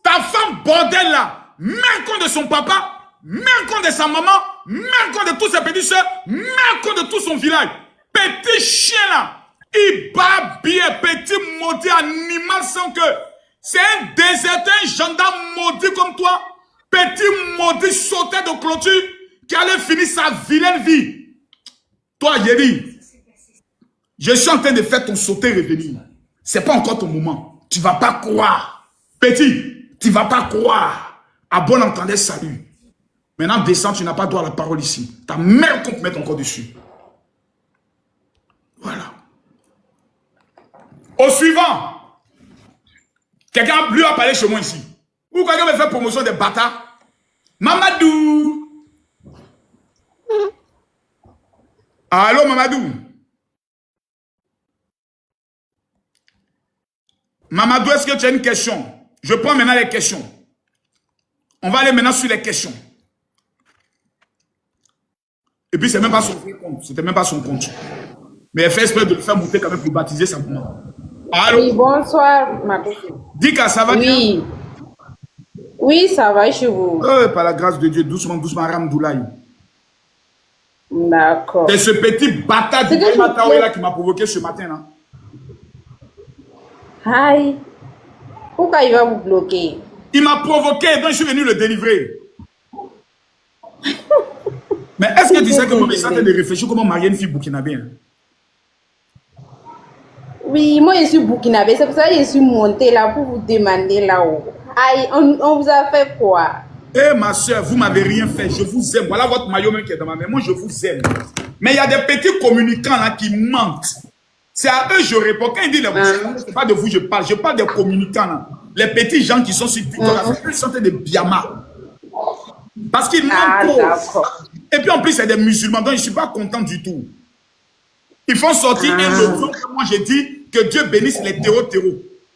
Ta femme bordel là, mère con de son papa, mère con de sa maman, mère con de tous ses petits soeurs, mère con de tout son village. Petit chien là, il bat bien, petit maudit animal sans que. C'est un déserteur, un gendarme maudit comme toi, petit maudit sauté de clôture, qui allait finir sa vilaine vie. Toi, Yeri, je suis en train de faire ton sauter revenir. C'est pas encore ton moment. Tu vas pas croire. Petit, tu vas pas croire. À bon entendeur, salut. Maintenant, descends, tu n'as pas droit à la parole ici. Ta mère compte mettre encore dessus. Voilà. Au suivant. Quelqu'un lui a parlé chez moi ici. Ou quelqu'un me fait promotion des bâtards. Mamadou. Allô, Mamadou. Mamadou, est-ce que tu as une question? Je prends maintenant les questions. On va aller maintenant sur les questions. Et puis, c'est même pas son compte. C'était même pas son compte. Mais elle fait exprès de le faire monter quand même pour baptiser sa maman. Allô? Oui, bonsoir, Makoso. Dika, ça va bien? Oui. Oui, ça va chez vous. Par la grâce de Dieu, doucement, doucement, Ramdoulaye. D'accord. C'est ce petit bâtard d'Ibrahima Traoré là qui m'a provoqué ce matin là. Aïe. Pourquoi il va vous bloquer? Il m'a provoqué, donc je suis venu le délivrer. Mais est-ce que tu sais que moi, je suis en train de réfléchir comment marier une fille burkinabé? Oui, moi je suis burkinabé, c'est pour ça que je suis monté là pour vous demander là-haut. Aïe, on vous a fait quoi? Eh ma soeur, vous m'avez rien fait, je vous aime. Voilà votre maillot même qui est dans ma main. Moi je vous aime. Mais il y a des petits communicants là qui mentent. C'est à eux je réponds. Quand ils disent les burkinabés, c'est pas de vous je parle des communicants là. Les petits gens qui sont sur TikTok, ils sont des biamas. Parce qu'ils mentent trop. Et puis en plus c'est des musulmans, donc je ne suis pas content du tout. Ils font sortir un leçon que moi j'ai dit que Dieu bénisse les terreaux.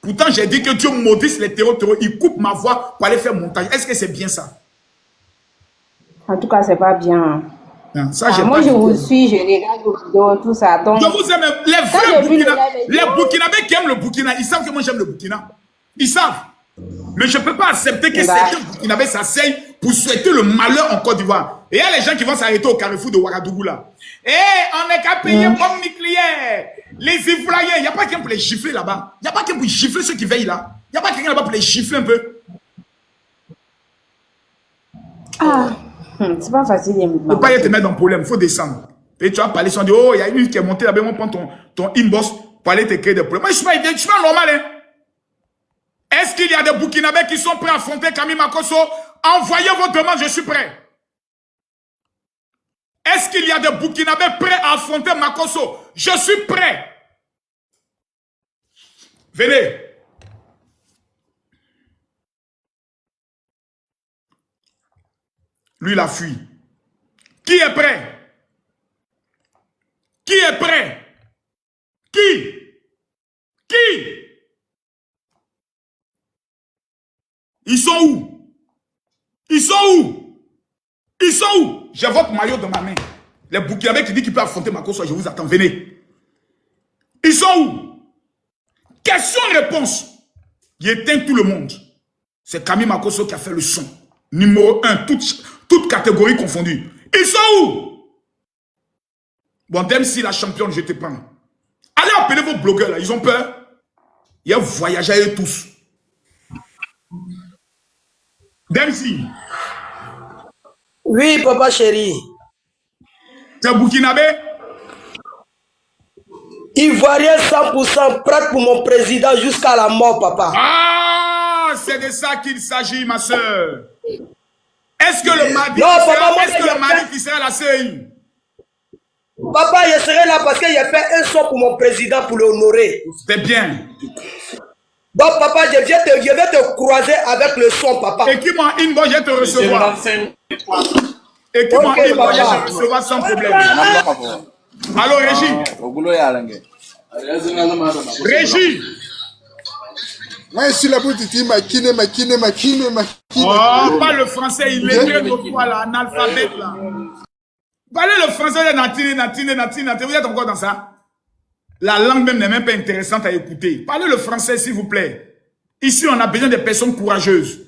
Pourtant, j'ai dit que Dieu maudisse les terreaux. Il coupe ma voix pour aller faire montage. Est-ce que c'est bien ça? En tout cas, c'est pas bien. Non, ça, moi, je vous suis, je regarde vos vidéos, tout ça. Donc, je vous aime. Les Burkinabés qui aiment le Burkina, ils savent que moi j'aime le Burkina. Ils savent. Mais je ne peux pas accepter que certains Burkinabés s'asseyent pour souhaiter le malheur en Côte d'Ivoire. Et il y a les gens qui vont s'arrêter au carrefour de Ouagadougou là. Eh, on n'est qu'à payer bombe nucléaire. Les Ivoiriens, il n'y a pas quelqu'un pour les gifler là-bas. Il n'y a pas quelqu'un pour gifler ceux qui veillent là. Il n'y a pas quelqu'un là-bas pour les gifler un peu. Ah, c'est pas facile. Il ne faut pas y te mettre dans le problème, il faut descendre. Et tu vas parler, ils dit, oh, il y a une qui est montée là-bas, on prend ton inbox pour aller te créer des problèmes. Moi, je ne suis pas normal, hein. Est-ce qu'il y a des Burkinabés qui sont prêts à affronter Camille Makosso? Envoyez vos demandes, je suis prêt. Est-ce qu'il y a des Burkinabés prêts à affronter Makosso? Je suis prêt. Venez. Lui, il a fui. Qui est prêt? Qui est prêt? Qui? Ils sont où? Ils sont où? Ils sont où? J'ai votre maillot dans ma main. Les Burkinabés qui disent qu'il peut affronter Makosso, je vous attends, venez. Ils sont où? Question-réponse. Il éteint tout le monde. C'est Camille Makosso qui a fait le son. Numéro 1, toute catégorie confondue. Ils sont où? Bon, même si la championne, je te prends. Allez appeler vos blogueurs là, ils ont peur. Ils ont voyagé à eux tous. Dempsey. Oui, papa chéri. C'est Burkinabé? Ivoirien 100% prêt pour mon président jusqu'à la mort, papa. Ah, c'est de ça qu'il s'agit, ma soeur. Est-ce que le mardi qui sera la CI? Papa, je serai là parce que j'ai fait un son pour mon président pour l'honorer. C'est bien. Donc, papa, je vais te croiser avec le son, papa. Écris-moi une fois, je vais te recevoir. Écris-moi une fois, je vais te recevoir sans problème. Allô, Régie. Régie. Moi, je suis là pour te dire makine. Oh, pas le français, il est bien au poids là, analphabète là. Parlez le français de Natine. Vous êtes encore dans ça? La langue même n'est même pas intéressante à écouter. Parlez le français, s'il vous plaît. Ici, on a besoin de personnes courageuses.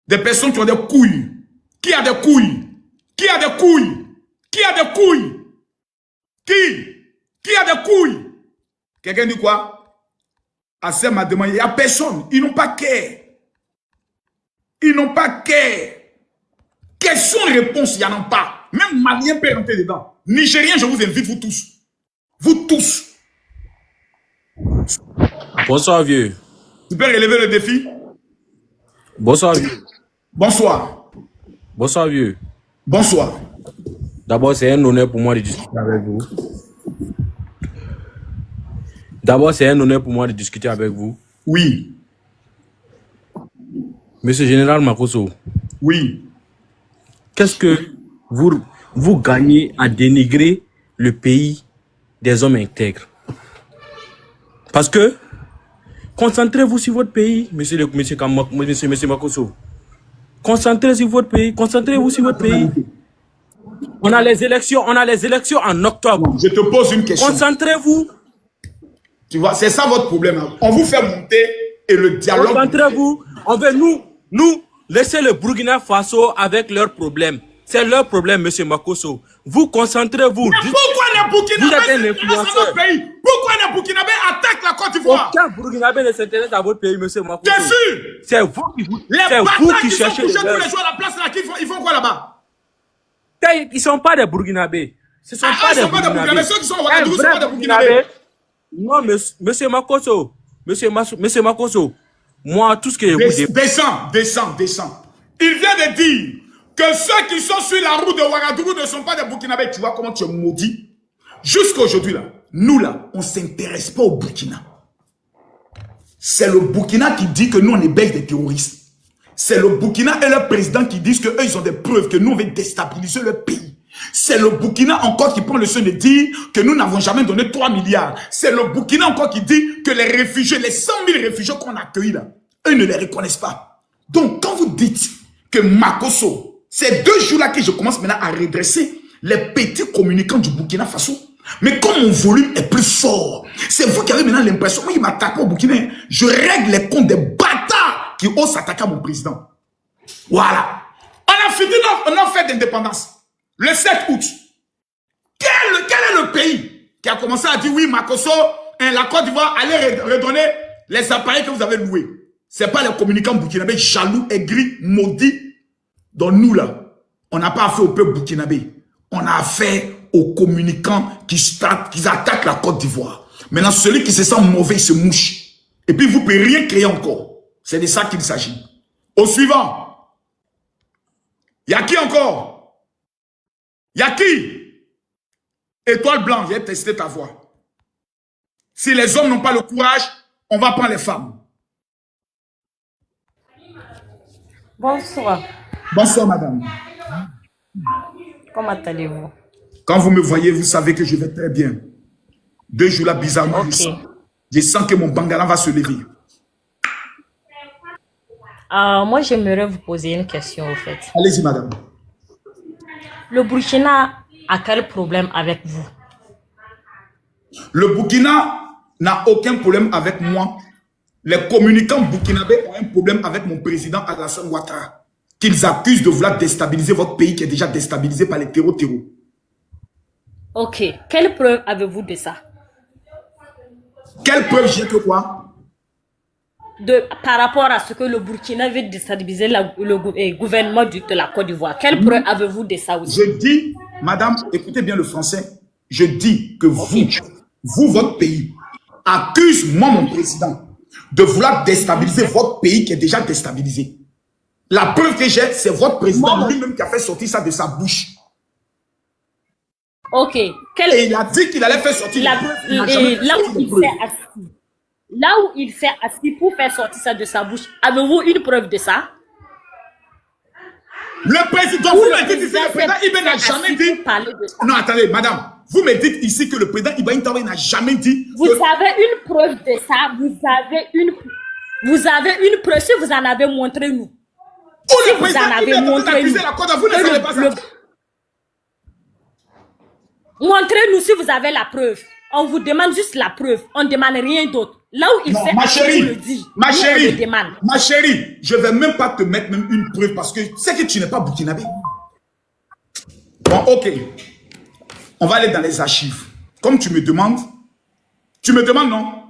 Des personnes qui ont des couilles. Qui a des couilles? Qui a des couilles? Qui a des couilles? Qui a des couilles? Quelqu'un dit quoi? Assez m'a demandé. Il n'y a personne. Ils n'ont pas cœur. Ils n'ont pas cœur. Question-réponse, il n'y en a pas. Même Malien peut rentrer dedans. Nigérien, je vous invite, vous tous. Vous tous. Bonsoir, vieux. Tu peux relever le défi? Bonsoir, vieux. Bonsoir. Bonsoir, vieux. Bonsoir. D'abord, c'est un honneur pour moi de discuter avec vous. Oui. Monsieur Général Makosso. Oui. Qu'est-ce que vous gagnez à dénigrer le pays des hommes intègres? Parce que, concentrez-vous sur votre pays, monsieur Makosso. Concentrez-vous sur votre pays. On a les élections en octobre. Je te pose une question. Concentrez-vous. Tu vois, c'est ça votre problème. On vous fait monter et le dialogue... Concentrez-vous. On veut nous laisser le Burkina Faso avec leurs problèmes. C'est leur problème, monsieur Makosso. Vous concentrez-vous. Pourquoi les Burkinabés s'intéressent à notre pays? Pourquoi les Burkinabés attaquent la Côte d'Ivoire? Aucun Burkinabé ne s'intéresse à votre pays, monsieur Makosso. T'es sûr? C'est vous qui cherchez les bâtards qui sont couchés tous les jours à la place là, ils font quoi là-bas? Ils ne sont pas des Burkinabés. Ce ne sont pas des Burkinabés. Ceux qui sont au Ouagadougou ne sont pas des Burkinabés. Non, monsieur Makosso. Monsieur Makosso. Moi, tout ce que je vous dis... Descends. Il vient de dire que ceux qui sont sur la route de Ouagadougou ne sont pas des Burkinabés. Tu vois comment tu es maudit? Jusqu'à aujourd'hui, là, nous, là, on ne s'intéresse pas au Burkina. C'est le Burkina qui dit que nous, on est belges des terroristes. C'est le Burkina et leur président qui disent qu'eux, ils ont des preuves que nous, on veut déstabiliser leur pays. C'est le Burkina encore qui prend le soin de dire que nous n'avons jamais donné 3 milliards. C'est le Burkina encore qui dit que les réfugiés, les 100 000 réfugiés qu'on a accueillis là, eux ne les reconnaissent pas. Donc, quand vous dites que Makosso, ces 2 jours-là que je commence maintenant à redresser les petits communicants du Burkina Faso, mais comme mon volume est plus fort, c'est vous qui avez maintenant l'impression, moi, il m'attaque au Burkina, je règle les comptes des bâtards qui osent s'attaquer à mon président. Voilà. On a fini notre fête d'indépendance. Le 7 août. Quel est le pays qui a commencé à dire oui, Makosso, la Côte d'Ivoire, allez redonner les appareils que vous avez loués? Ce n'est pas les communicants burkinabés jaloux, aigris, maudits. Donc nous là, on n'a pas affaire au peuple burkinabé. On a affaire aux communicants qui attaquent la Côte d'Ivoire. Maintenant, celui qui se sent mauvais, il se mouche. Et puis vous ne pouvez rien créer encore. C'est de ça qu'il s'agit. Au suivant. Il y a qui encore? Il y a qui? Étoile blanche, j'ai testé ta voix. Si les hommes n'ont pas le courage, on va prendre les femmes. Bonsoir. Bonsoir, madame. Comment allez-vous? Quand vous me voyez, vous savez que je vais très bien. 2 jours là, bizarrement, Okay. je sens que mon bangala va se lever. Moi, j'aimerais vous poser une question, au fait. Allez-y, madame. Le Burkina a quel problème avec vous? Le Burkina n'a aucun problème avec moi. Les communicants burkinabés ont un problème avec mon président Alassane Ouattara, qu'ils accusent de vouloir déstabiliser votre pays qui est déjà déstabilisé par les terreaux. Ok. Quelle preuve avez-vous de ça? Quelle preuve j'ai que quoi? Par rapport à ce que le Burkina veut déstabiliser le gouvernement de la Côte d'Ivoire. Quelle preuve avez-vous de ça aussi? Je dis, madame, écoutez bien le français, je dis que vous, votre pays, accuse moi, mon président, de vouloir déstabiliser votre pays qui est déjà déstabilisé. La preuve que j'ai, c'est votre président lui-même qui a fait sortir ça de sa bouche. Ok. Et il a dit qu'il allait faire sortir Là où il s'est assis pour faire sortir ça de sa bouche, avez-vous une preuve de ça? Le président, vous me dites ici, le président Iben n'a jamais dit... Non, attendez, madame. Vous me dites ici que le président Ibrahim Traoré n'a jamais dit... Vous avez une preuve de ça. Vous avez une preuve. Si vous en avez montré nous. Où le président Iben a accusé la Côte d'Ivoire, vous ne savez pas ça. Montrez-nous si vous avez la preuve. On vous demande juste la preuve. On ne demande rien d'autre. Là où il fait, ma chérie, le dit, ma demande. chérie, je ne vais même pas te mettre même une preuve parce que tu sais que tu n'es pas burkinabé. Bon, ok. On va aller dans les archives. Comme tu me demandes non?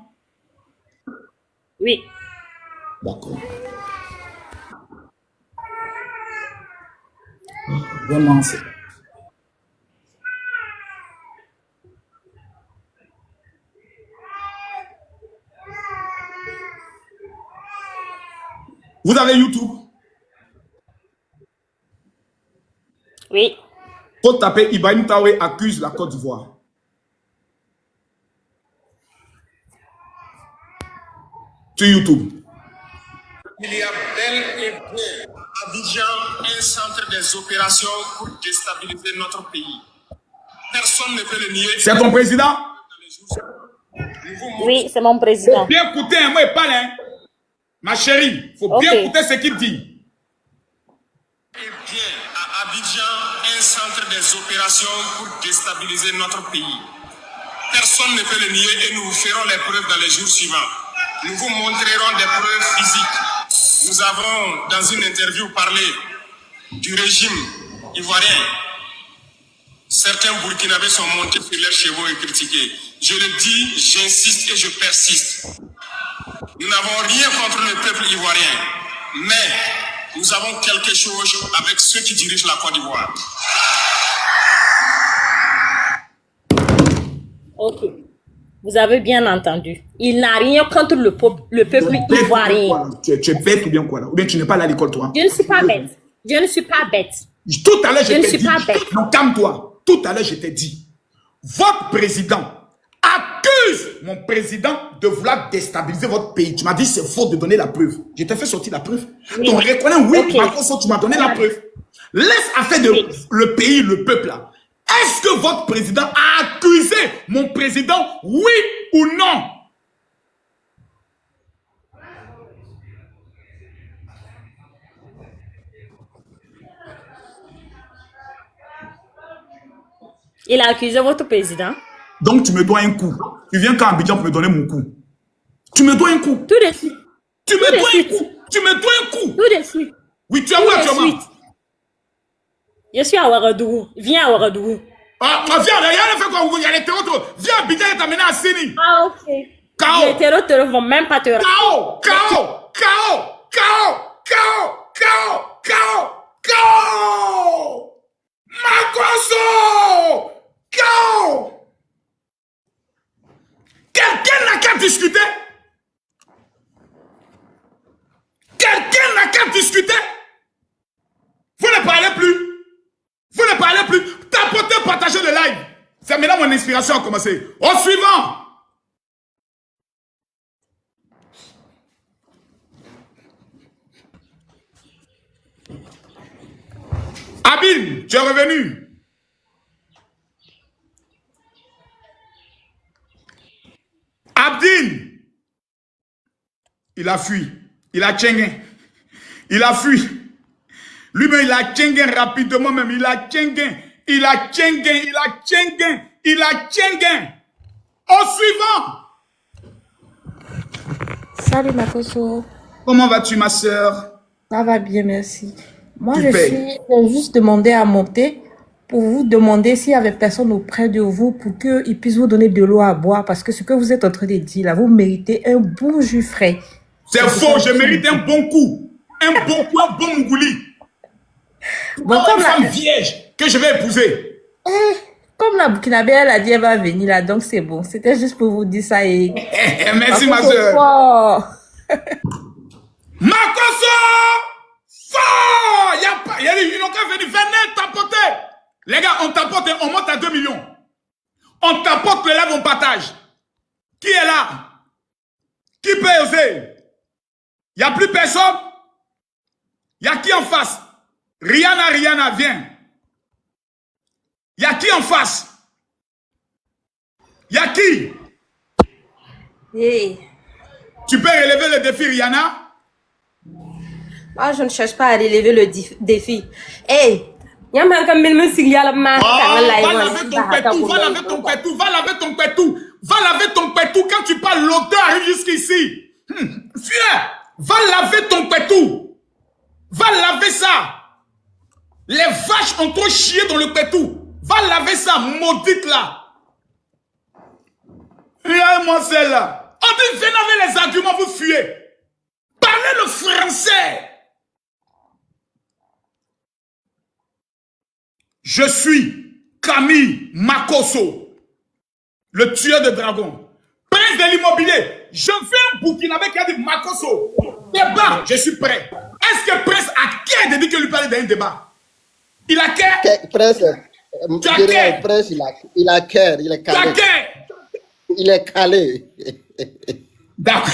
Oui. D'accord. Vraiment, c'est... Vous avez YouTube? Oui. Faut taper Ibrahim Traoré accuse la Côte d'Ivoire. Sur YouTube. Il y a bel et bien à Abidjan un centre des opérations pour déstabiliser notre pays. Personne ne peut le nier. C'est ton président? Oui, c'est mon président. Faut bien écouter, moi il parle, hein. Ma chérie, il faut bien écouter ce qu'il dit. Eh bien, à Abidjan, un centre des opérations pour déstabiliser notre pays. Personne ne peut le nier et nous vous ferons les preuves dans les jours suivants. Nous vous montrerons des preuves physiques. Nous avons, dans une interview, parlé du régime ivoirien. Certains Burkinabés sont montés sur leurs chevaux et critiqués. Je le dis, j'insiste et je persiste. Nous n'avons rien contre le peuple ivoirien, mais nous avons quelque chose avec ceux qui dirigent la Côte d'Ivoire. Ok. Vous avez bien entendu. Il n'a rien contre le peuple ivoirien. Tu es bête ou bien quoi là? Ou bien tu n'es pas allé à l'école toi? Je ne suis pas bête. Je ne suis pas bête. Tout à l'heure, je ne t'ai suis dit. pas bête. Non, calme-toi. Tout à l'heure, je t'ai dit. Votre président accuse mon président de vouloir déstabiliser votre pays. Tu m'as dit c'est faux de donner la preuve. Je t'ai fait sortir la preuve. Oui. Donc, reconnais, oui, Ok. Makosso, tu m'as donné la preuve. Laisse affaire de le pays, le peuple là. Est-ce que votre président a accusé mon président, oui ou non? Il a accusé votre président. Donc, tu me dois un coup. Tu viens quand Abidjan pour me donner mon coup. Tu me dois un coup. Tout de suite. Tu me Tout de dois un suite. coup. Tu me dois un coup. Tout de suite. Oui, tu as Tout où de actuellement? suite. Je suis à Ouagadougou. Viens à Ouagadougou. Ah, viens, regarde, fait quoi? Il y a les terreaux. Viens à Abidjan et t'amener à Sini. Ah, ok. K.O. Les terroristes ne vont même pas te rater. K.O. K.O. K.O. K.O. K.O. K.O. K.O. K.O. Makosso. K.O. Quelqu'un n'a qu'à discuter. Quelqu'un n'a qu'à discuter. Vous ne parlez plus. Vous ne parlez plus. Tapotez, partagez le live. C'est maintenant mon inspiration a commencé. Au suivant. Abin, tu es revenu. Abdin, il a fui. Il a tchengué. Il a fui. Lui-même, il a tchengué rapidement même. Il a tchengué. Il a tchengué. Il a tchengué. Il a tchengué. Au suivant. Salut Makosso. Comment vas-tu, ma soeur? Ça va bien, merci. Moi, Tu j'ai payes. juste demandé à monter pour vous demander s'il y avait personne auprès de vous pour qu'il puisse vous donner de l'eau à boire. Parce que ce que vous êtes en train de dire là, vous méritez un bon jus frais. C'est faux, je mérite un bon coup. Un bon coup, un bon mougouli. Bon, Une comme femme la, vierge que je vais épouser. comme la Burkinabé, elle a dit elle va venir là, donc c'est bon. C'était juste pour vous dire ça. Et... Merci, ma Makosso soeur. fort. Makosso! Fort! Ils n'ont qu'à venir. Venez tapoter. Les gars, on tapote, on monte à 2 millions. On tapote le live, on partage. Qui est là? Qui peut oser? Il n'y a plus personne? Il y a qui en face? Rihanna, viens. Il y a qui en face? Il y a qui? Hey. Tu peux relever le défi, Rihanna? Moi, je ne cherche pas à relever le défi. Hey! Va laver ton pétou. Va laver ton pétou. Va laver ton pétou. Quand tu parles, l'odeur arrive jusqu'ici. Viens. Va laver ton pétou. Va laver ça. Les vaches ont trop chié dans le pétou. Va laver ça, maudite là. Regarde-moi celle-là. On dit, venez avec les arguments, vous fuyez. Parlez le français. Je suis Camille Makosso, le tueur de dragons, prince de l'immobilier. Je fais un Burkinabé qui a dit Makosso. Débat, je suis prêt. Est-ce que Prince a qu'à de dire que lui parler d'un débat? Il a qu'à. Prince, Tu as qu'à. Prince, il a cœur, il est Tu as calé. qu'à. Il est calé. D'accord.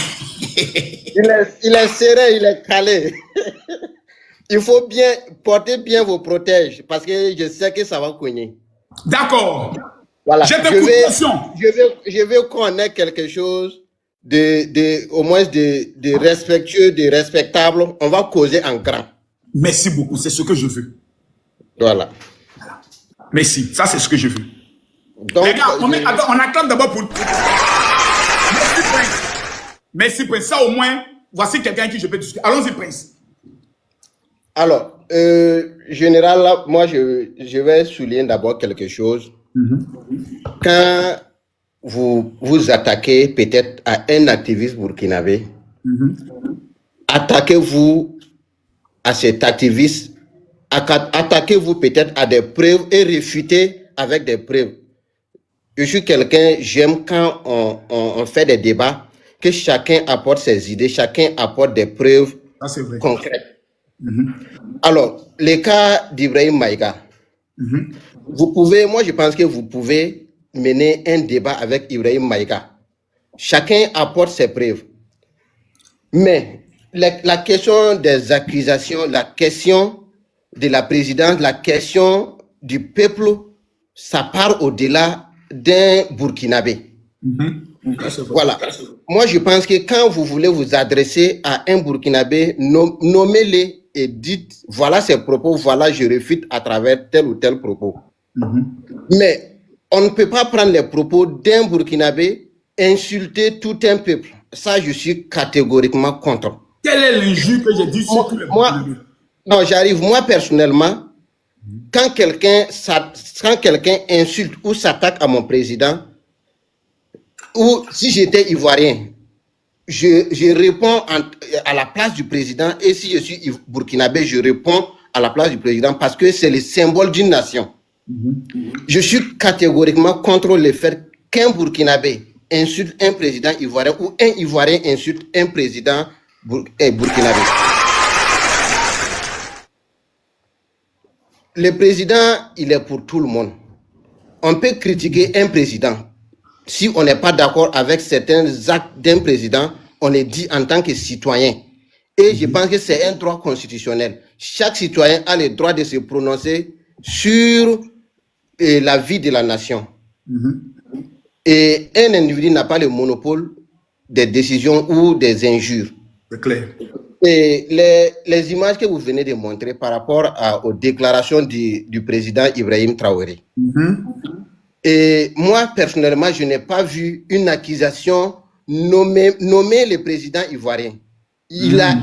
Il est serré, il est calé. Il faut bien porter bien vos protèges parce que je sais que ça va cogner. D'accord. Voilà. Je t'écoute, attention. Je veux qu'on ait quelque chose au moins de respectueux, de respectable. On va causer en grand. Merci beaucoup, c'est ce que je veux. Voilà. Merci, ça c'est ce que je veux. Donc, les gars, attends, on acclame d'abord pour... Merci, Prince. Merci, Prince. Ça, au moins, voici quelqu'un qui je peux discuter. Allons-y, Prince. Alors, général, là, moi, je vais souligner d'abord quelque chose. Quand vous attaquez peut-être à un activiste burkinabé, attaquez-vous à cet activiste, attaquez-vous peut-être à des preuves et réfutez avec des preuves. Je suis quelqu'un, j'aime quand on fait des débats, que chacun apporte ses idées, chacun apporte des preuves concrètes. Alors, le cas d'Ibrahim Maïga, vous pouvez, moi je pense que vous pouvez mener un débat avec Ibrahim Maïga. Chacun apporte ses preuves. Mais la question des accusations, la question de la présidence, la question du peuple, ça part au-delà d'un Burkinabé. Voilà. Moi, je pense que quand vous voulez vous adresser à un Burkinabé, nommez-le et dites, voilà ses propos, voilà, je réfute à travers tel ou tel propos. Mais on ne peut pas prendre les propos d'un Burkinabé, insulter tout un peuple. Ça, je suis catégoriquement contre. Quelle est l'injure que j'ai dit sur tous les Burkinabés? Non, j'arrive, moi personnellement, quand quelqu'un insulte ou s'attaque à mon président, ou si j'étais ivoirien, je réponds à la place du président, et si je suis burkinabé, je réponds à la place du président parce que c'est le symbole d'une nation. Je suis catégoriquement contre le fait qu'un burkinabé insulte un président ivoirien ou un ivoirien insulte un président burkinabé. Le président, il est pour tout le monde. On peut critiquer un président. Si on n'est pas d'accord avec certains actes d'un président, on est dit en tant que citoyen. Et je pense que c'est un droit constitutionnel. Chaque citoyen a le droit de se prononcer sur la vie de la nation. Et un individu n'a pas le monopole des décisions ou des injures. C'est clair. Et les images que vous venez de montrer par rapport aux déclarations du président Ibrahim Traoré. Et moi, personnellement, je n'ai pas vu une accusation nommer le président ivoirien. Il a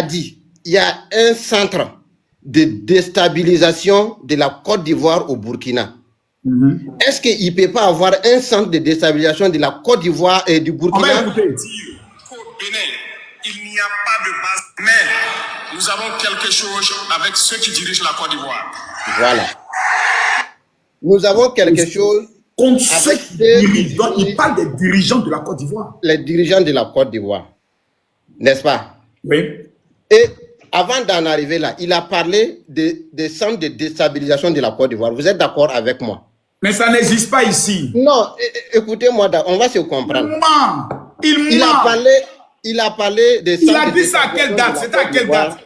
dit, il y a un centre de déstabilisation de la Côte d'Ivoire au Burkina. Est-ce qu'il ne peut pas avoir un centre de déstabilisation de la Côte d'Ivoire et du Burkina? Au Bénin, il n'y a pas de base, mais nous avons quelque chose avec ceux qui dirigent la Côte d'Ivoire. Voilà. Nous avons quelque chose contre ceux qui dirigent. Il parle des dirigeants de la Côte d'Ivoire. Les dirigeants de la Côte d'Ivoire. N'est-ce pas? Oui. Et avant d'en arriver là, il a parlé des centres de déstabilisation de la Côte d'Ivoire. Vous êtes d'accord avec moi? Mais ça n'existe pas ici. Non, écoutez-moi, on va se comprendre. Il a parlé des centres. Il a dit ça à quelle date? C'était à quelle date?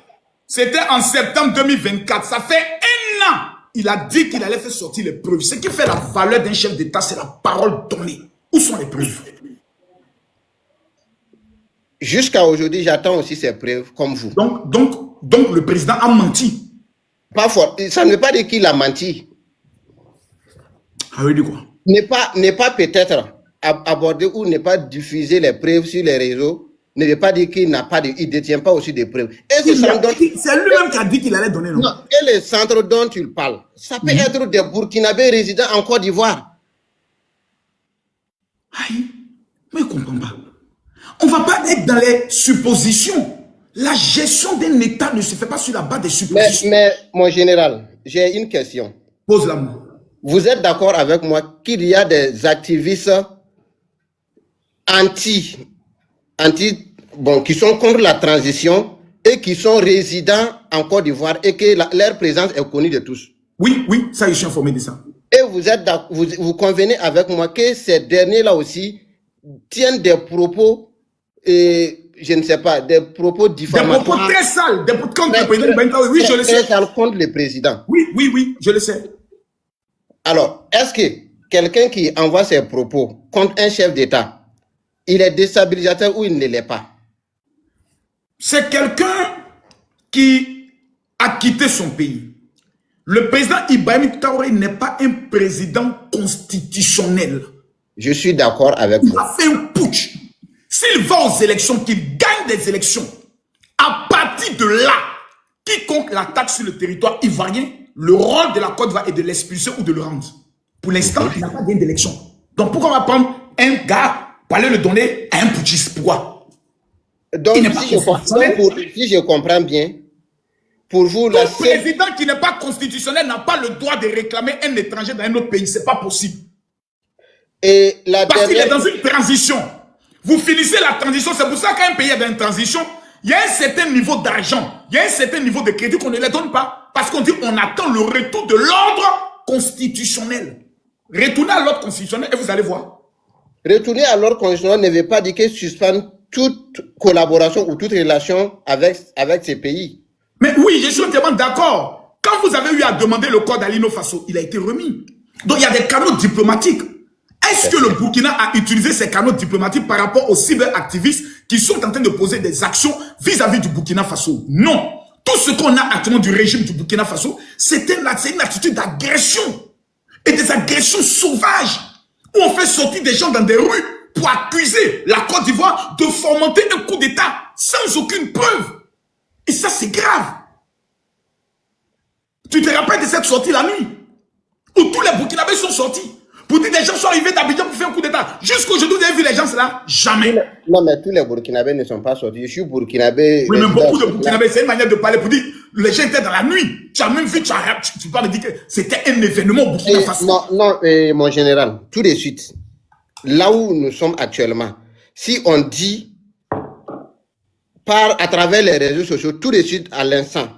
C'était en septembre 2024. Ça fait un an. Il a dit qu'il allait faire sortir les preuves. Ce qui fait la valeur d'un chef d'État, c'est la parole donnée. Où sont les preuves? Jusqu'à aujourd'hui, j'attends aussi ces preuves, comme vous. Donc le président a menti. Pas fort. Ça ne veut pas dire qu'il a menti. Ah oui, du quoi? Ne pas peut-être aborder ou ne pas diffuser les preuves sur les réseaux ne veut pas dire qu'il n'a pas il détient pas aussi des preuves. C'est lui-même qui a dit qu'il allait donner, non? Non. Et les centres dont tu parles, ça peut être des Burkinabés résidant en Côte d'Ivoire. Aïe, mais je ne comprends pas. On ne va pas être dans les suppositions. La gestion d'un État ne se fait pas sur la base des suppositions. Mais mon général, j'ai une question. Pose-la moi. Vous êtes d'accord avec moi qu'il y a des activistes qui sont contre la transition et qui sont résidents en Côte d'Ivoire et que leur présence est connue de tous? Oui, ça, je suis informé de ça. Et vous convenez avec moi que ces derniers-là aussi tiennent des propos, je ne sais pas, des propos diffamatoires. Des propos très sales, des propos contre le président Bentaoui. Oui, je le sais. Très sales contre le président. Oui, je le sais. Alors, est-ce que quelqu'un qui envoie ses propos contre un chef d'État, il est déstabilisateur ou il ne l'est pas? C'est quelqu'un qui a quitté son pays Le président Ibrahim Traoré n'est pas un président constitutionnel. Je suis d'accord avec vous. Il a fait un putsch. S'il va aux élections, qu'il gagne des élections, à partir de là, quiconque l'attaque sur le territoire ivoirien, le rôle de la Côte d'Ivoire est de l'expulser ou de le rendre. Pour l'instant, il n'a pas gagné d'élection. Donc pourquoi on va prendre un gars pour aller le donner à un putschiste? Pourquoi? Donc si je comprends bien, pour vous, le président qui n'est pas constitutionnel n'a pas le droit de réclamer un étranger dans un autre pays. C'est pas possible. Et parce qu'il est dans une transition. Vous finissez la transition. C'est pour ça qu'un pays est dans une transition, il y a un certain niveau d'argent, il y a un certain niveau de crédit qu'on ne les donne pas. Parce qu'on dit on attend le retour de l'ordre constitutionnel. Retournez à l'ordre constitutionnel et vous allez voir. Retourner à l'ordre constitutionnel ne veut pas dire que suspendre toute collaboration ou toute relation avec ces pays. Mais oui, je suis entièrement d'accord. Quand vous avez eu à demander le code à Lino Faso, il a été remis. Donc il y a des canaux diplomatiques. Est-ce que le Burkina a utilisé ces canaux diplomatiques par rapport aux cyberactivistes qui sont en train de poser des actions vis-à-vis du Burkina Faso? Non. Tout ce qu'on a actuellement du régime du Burkina Faso, c'est une attitude d'agression. Et des agressions sauvages. Où on fait sortir des gens dans des rues pour accuser la Côte d'Ivoire de fomenter un coup d'État sans aucune preuve. Et ça, c'est grave. Tu te rappelles de cette sortie la nuit où tous les Burkinabés sont sortis pour dire que des gens sont arrivés d'Abidjan pour faire un coup d'État. Jusqu'aujourd'hui, vous avez vu les gens là? Jamais. Non, mais tous les Burkinabés ne sont pas sortis. Je suis Burkinabé. Oui, mais beaucoup de Burkinabés, c'est une manière de parler pour dire les gens étaient dans la nuit. Tu as même vu, tu parles de dire que c'était un événement au Burkina Faso. Non, mon général, tout de suite, là où nous sommes actuellement, si on dit à travers les réseaux sociaux, tout de suite à l'instant,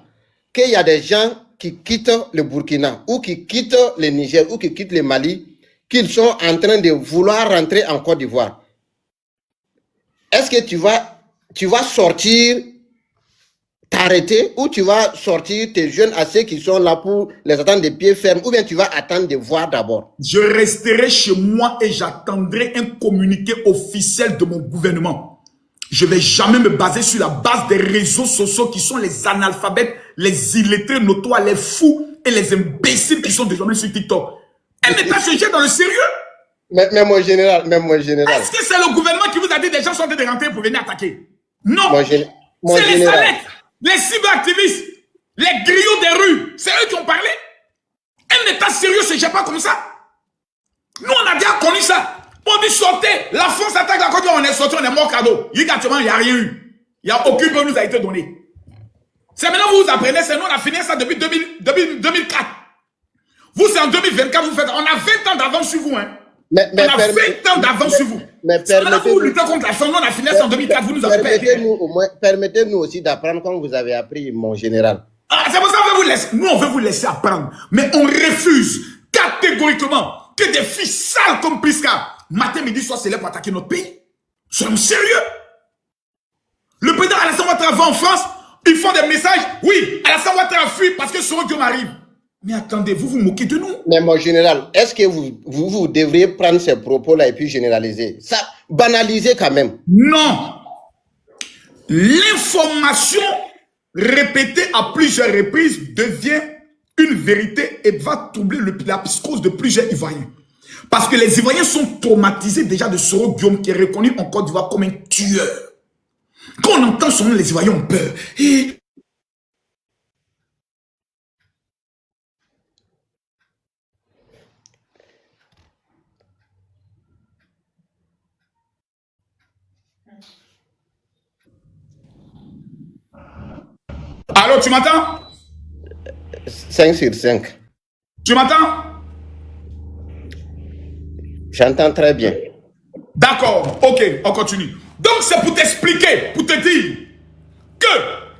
qu'il y a des gens qui quittent le Burkina, ou qui quittent le Niger, ou qui quittent le Mali, qu'ils sont en train de vouloir rentrer en Côte d'Ivoire. Est-ce que tu vas sortir, t'arrêter, ou tu vas sortir tes jeunes assez qui sont là pour les attendre de pied ferme, ou bien tu vas attendre de voir d'abord? Je resterai chez moi et j'attendrai un communiqué officiel de mon gouvernement. Je ne vais jamais me baser sur la base des réseaux sociaux qui sont les analphabètes, les illettrés notoires, les fous et les imbéciles qui sont désormais sur TikTok. Un État se jette dans le sérieux. Mais mon général. Est-ce que c'est le gouvernement qui vous a dit que des gens sont en train de rentrer pour venir attaquer? Non. C'est les Salek, les cyberactivistes, les griots des rues. C'est eux qui ont parlé. Un État sérieux ne se jette pas comme ça. Nous, on a déjà connu ça. On dit sortez, la France attaque la Côte d'Ivoire, on est sorti, on est mort cadeau. Actuellement, il n'y a rien eu. Il n'y a aucune preuve nous a été donnée. C'est maintenant que vous apprenez, c'est nous, on a fini ça depuis 2004. Vous, c'est en 2024, vous faites. On a 20 ans d'avance sur vous, hein. On a 20 ans d'avance sur vous. Mais permettez-nous, vous luttez contre la France, nous, on a fini ça en 2004, vous nous avez perdu. Permettez-nous aussi d'apprendre comme vous avez appris, mon général. Ah, c'est pour ça qu'on veut vous laisser. Nous, on veut vous laisser apprendre. Mais on refuse catégoriquement que des filles sales comme Priska, matin, midi, soir, c'est là pour attaquer notre pays. Soyons sérieux. Le président Alassane Ouattara va en France, ils font des messages. Oui, Alassane Ouattara fuit parce que Soro Guillaume arrive. Mais attendez, vous vous moquez de nous. Mais mon général, est-ce que vous devriez prendre ces propos-là et puis généraliser? Ça, banaliser quand même. Non. L'information répétée à plusieurs reprises devient une vérité et va troubler la psychose de plusieurs Ivoiriens. Parce que les Ivoiriens sont traumatisés déjà de Soro Guillaume qui est reconnu en Côte d'Ivoire comme un tueur. Quand on entend son nom, les Ivoiriens ont peur. Et allô, tu m'entends? 5 sur 5. Tu m'entends? J'entends très bien. D'accord, ok, on continue. Donc c'est pour t'expliquer, pour te dire que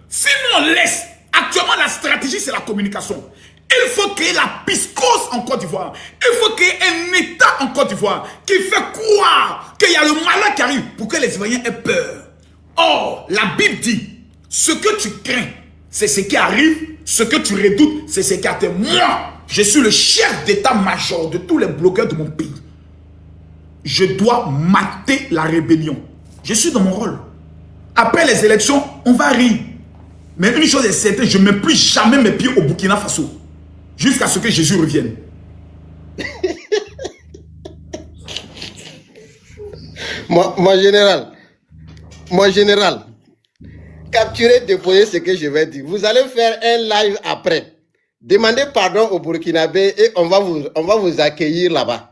si nous on laisse, actuellement la stratégie c'est la communication. Il faut créer la piscose en Côte d'Ivoire. Il faut créer un État en Côte d'Ivoire qui fait croire qu'il y a le malin qui arrive pour que les Ivoiriens aient peur. Or, la Bible dit, ce que tu crains, c'est ce qui arrive, ce que tu redoutes, c'est ce qui attend. Moi, je suis le chef d'état-major de tous les bloqueurs de mon pays. Je dois mater la rébellion. Je suis dans mon rôle. Après les élections, on va rire. Mais une chose est certaine, je ne mets plus jamais mes pieds au Burkina Faso. jusqu'à ce que Jésus revienne. Mon général, capturez, déposez ce que je vais dire. Vous allez faire un live après. Demandez pardon au Burkinabé et on va vous accueillir là-bas.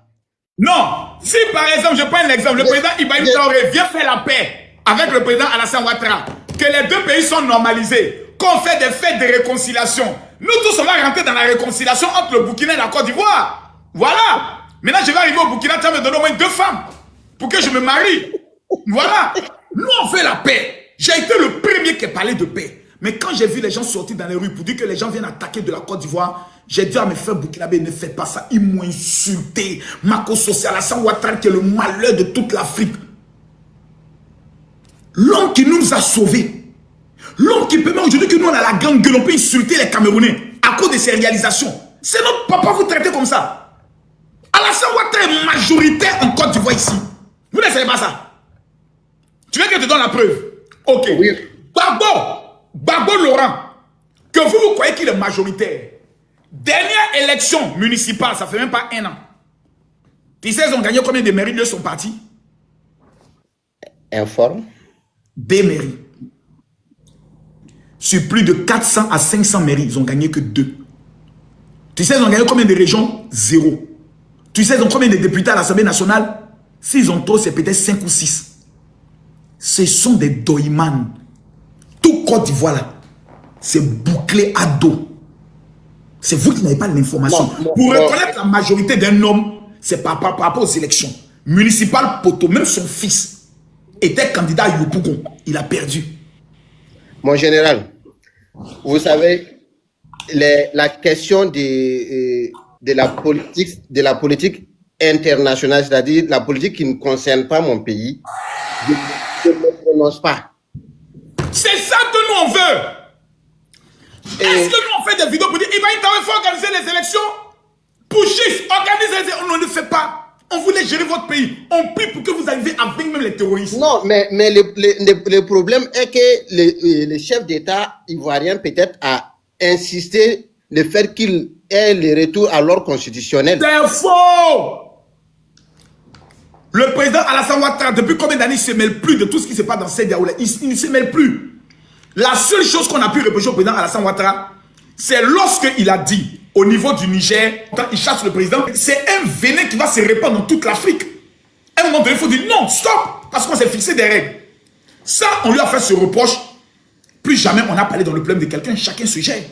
Non, si par exemple, je prends un exemple, le président Ibrahim Traoré vient faire la paix avec le président Alassane Ouattara, que les deux pays sont normalisés, qu'on fait des fêtes de réconciliation. Nous tous, on va rentrer dans la réconciliation entre le Burkina et la Côte d'Ivoire. Voilà. Maintenant, je vais arriver au Burkina, tu vas me donner au moins 2 femmes pour que je me marie. Voilà. Nous, on fait la paix. J'ai été le premier qui a parlé de paix. Mais quand j'ai vu les gens sortir dans les rues pour dire que les gens viennent attaquer de la Côte d'Ivoire, j'ai dit à mes frères burkinabés, ne faites pas ça. Ils m'ont insulté. Makosso, c'est Alassane Ouattara qui est le malheur de toute l'Afrique. L'homme qui nous a sauvés. L'homme qui permet aujourd'hui que nous, on a la grande gueule, on peut insulter les Camerounais à cause de ses réalisations. C'est notre papa, vous traitez comme ça. Alassane Ouattara est majoritaire en Côte d'Ivoire ici. Vous ne savez pas ça. Tu veux que je te donne la preuve? Ok. Oui. Gbagbo Laurent, que vous croyez qu'il est majoritaire. Dernière élection municipale, ça fait même pas 1 an. Tu sais, ils ont gagné combien de mairies de son parti? Informe. 2 mairies. Sur plus de 400 à 500 mairies, ils ont gagné que 2. Tu sais, ils ont gagné combien de régions? 0. Tu sais, ils ont combien de députés à l'Assemblée nationale? S'ils ont trop, c'est peut-être 5 ou 6. Ce sont des doïmans. Tout Côte d'Ivoire là, c'est bouclé à dos. C'est vous qui n'avez pas l'information. Pour reconnaître la majorité d'un homme, c'est par rapport aux élections. Municipal Poto, même son fils, était candidat à Yopougon. Il a perdu. Mon général, vous savez, la question de la politique internationale, c'est-à-dire la politique qui ne concerne pas mon pays, je ne me prononce pas. C'est ça que nous on veut. Est-ce que nous on fait des vidéos pour dire il faut organiser les élections? Pouchis, organisez les élections. On ne le fait pas. On voulait gérer votre pays. On prie pour que vous arriviez à vaincre même les terroristes. Non, mais le problème est que le chef d'État ivoirien peut-être a insisté le fait qu'il ait le retour à l'ordre constitutionnel. C'est faux. Le président Alassane Ouattara, depuis combien d'années, il ne se mêle plus de tout ce qui se passe dans cette Yaoulé. Il ne se mêle plus. La seule chose qu'on a pu reprocher au président Alassane Ouattara, c'est lorsqu'il a dit au niveau du Niger, quand il chasse le président, c'est un venin qui va se répandre dans toute l'Afrique. À un moment donné, il faut dire non, stop, parce qu'on s'est fixé des règles. Ça, on lui a fait ce reproche. Plus jamais on a parlé dans le problème de quelqu'un, chacun se gère.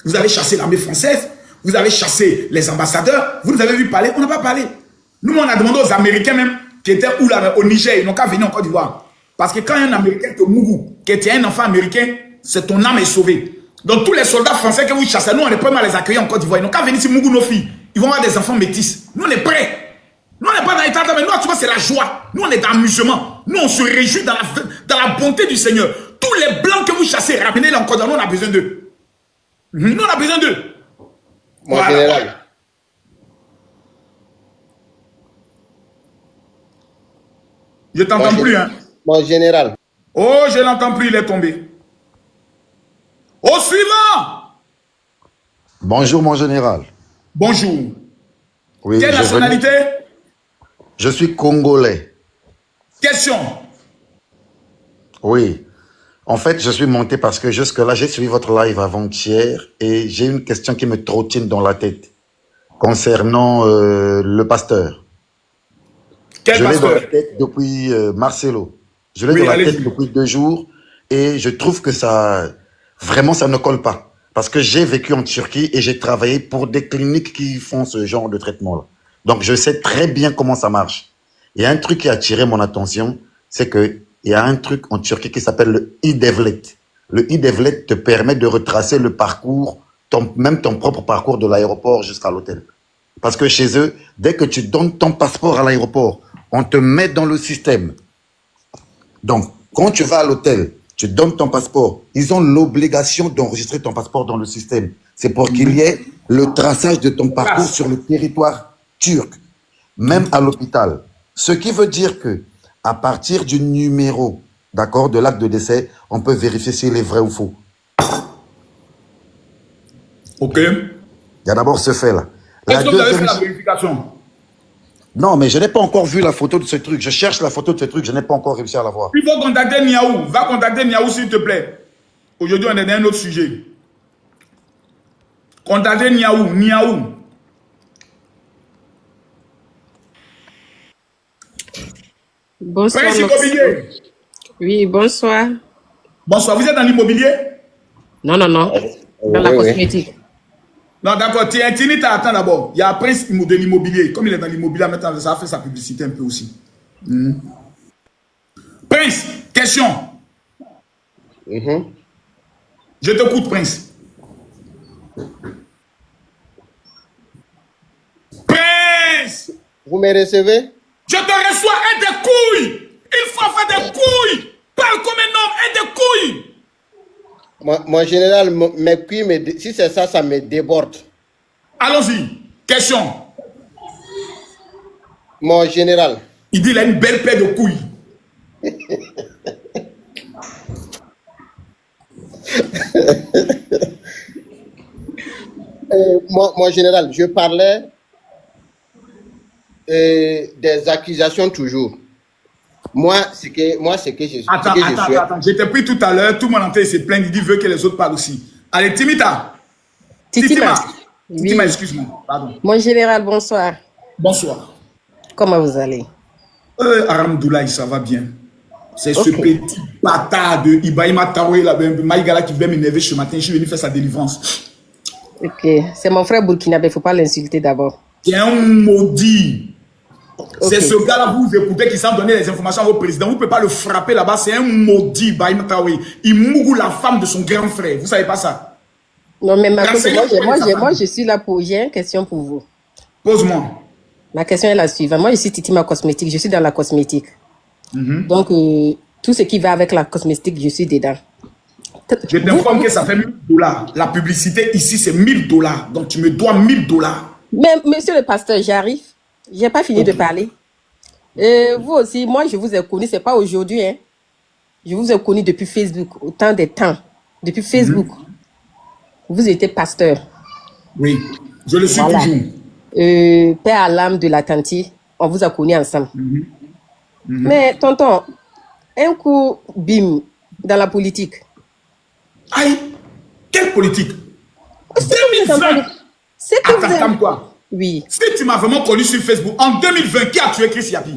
Vous avez chassé l'armée française, vous avez chassé les ambassadeurs, vous nous avez vu parler, on n'a pas parlé. Nous, on a demandé aux Américains même, qui étaient où là, au Niger, ils n'ont qu'à venir en Côte d'Ivoire. Parce que quand un Américain te mourou, qui était un enfant américain, c'est ton âme est sauvée. Donc tous les soldats français que vous chassez, nous, on est prêts à les accueillir en Côte d'Ivoire. Ils n'ont qu'à venir ici, mourou nos filles. Ils vont avoir des enfants métis. Nous, on est prêts. Nous, on n'est pas dans l'état, mais nous, tu vois, c'est la joie. Nous, on est dans l'amusement. Nous, on se réjouit dans la bonté du Seigneur. Tous les blancs que vous chassez, ramenez-les en Côte d'Ivoire. Nous, on a besoin d'eux. Nous, on a besoin d'eux. Mon général. Je t'entends plus, hein. Mon général. Oh, je l'entends plus, il est tombé. Au suivant. Bonjour, mon général. Bonjour. Oui, quelle nationalité? Je suis congolais. Question. Oui. En fait, je suis monté parce que jusque-là, j'ai suivi votre live avant-hier et j'ai une question qui me trottine dans la tête concernant le pasteur. Quel je l'ai pasteur? dans la tête depuis Marcelo. Je l'ai dans la tête depuis 2 jours et je trouve que ça, vraiment, ça ne colle pas. Parce que j'ai vécu en Turquie et j'ai travaillé pour des cliniques qui font ce genre de traitement-là. Donc, je sais très bien comment ça marche. Il y a un truc qui a attiré mon attention, c'est que il y a un truc en Turquie qui s'appelle le e-Devlet. Le e-Devlet te permet de retracer le parcours, même ton propre parcours de l'aéroport jusqu'à l'hôtel. Parce que chez eux, dès que tu donnes ton passeport à l'aéroport, on te met dans le système. Donc, quand tu vas à l'hôtel, tu donnes ton passeport. Ils ont l'obligation d'enregistrer ton passeport dans le système. C'est pour qu'il y ait le traçage de ton parcours sur le territoire turc, même à l'hôpital. Ce qui veut dire que, à partir du numéro, d'accord, de l'acte de décès, on peut vérifier s'il est vrai ou faux. Ok. Il y a d'abord ce fait-là. Est-ce que vous avez fait la vérification? Non, mais je n'ai pas encore vu la photo de ce truc. Je cherche la photo de ce truc, je n'ai pas encore réussi à la voir. Il faut contacter Niaou. Va contacter Niaou, s'il te plaît. Aujourd'hui, on est dans un autre sujet. Contactez Niaou. Niaou. Bonsoir. Prince Immobilier. Oui, bonsoir. Bonsoir, vous êtes dans l'immobilier? Non, non, non. Dans la cosmétique. Non, d'accord. Tinita, attends d'abord. Il y a Prince de l'immobilier. Comme il est dans l'immobilier, maintenant, ça a fait sa publicité un peu aussi. Prince, question. Je t'écoute, Prince. Prince! Vous me recevez? Je te reçois et des couilles! Il faut faire des couilles! Parle comme un homme et des couilles! Mon général, mes couilles, si c'est ça, ça me déborde. Allons-y. Question. Mon général. Il dit qu'il a une belle paire de couilles. Mon général, je parlais des accusations toujours. Moi, c'est que je suis. Attends. Je t'ai pris tout à l'heure, tout le monde en train de se plaindre, il dit veut que les autres parlent aussi. Allez, Titima. Titima. Titima, excuse-moi. Pardon. Mon général, bonsoir. Bonsoir. Comment vous allez? Aramdoulaye, ça va bien. C'est ce petit bâtard de Ibrahima Traoré, Maïgala qui vient m'énerver ce matin. Je suis venu faire sa délivrance. Ok, c'est mon frère burkinabé, il ne faut pas l'insulter d'abord. C'est un maudit. C'est ce gars-là, vous écoutez, qui s'en donner les informations au président. Vous ne pouvez pas le frapper là-bas. C'est un maudit, Ibrahima Traoré. Il mourou la femme de son grand frère. Vous ne savez pas ça? Non, mais moi, je suis là pour... J'ai une question pour vous. Pose-moi. Ma question est la suivante. Moi, je suis Titima Cosmétique. Je suis dans la cosmétique. Donc, tout ce qui va avec la cosmétique, je suis dedans. Je t'informe que ça fait $1000. La publicité ici, c'est $1000. Donc, tu me dois $1000. Mais, monsieur le pasteur, j'arrive. Je n'ai pas fini de parler. Vous aussi, moi, je vous ai connu. Ce n'est pas aujourd'hui. Hein. Je vous ai connu depuis Facebook, au temps des temps. Depuis Facebook. Vous étiez pasteur. Oui, je le suis toujours. Père à l'âme de l'Atlantique, on vous a connus ensemble. Mais tonton, un coup, bim, dans la politique. Aïe, quelle politique? 2020. C'est que vous attends, quoi? Oui. Si tu m'as vraiment connu sur Facebook, en 2020, qui a tué Chris Yapi?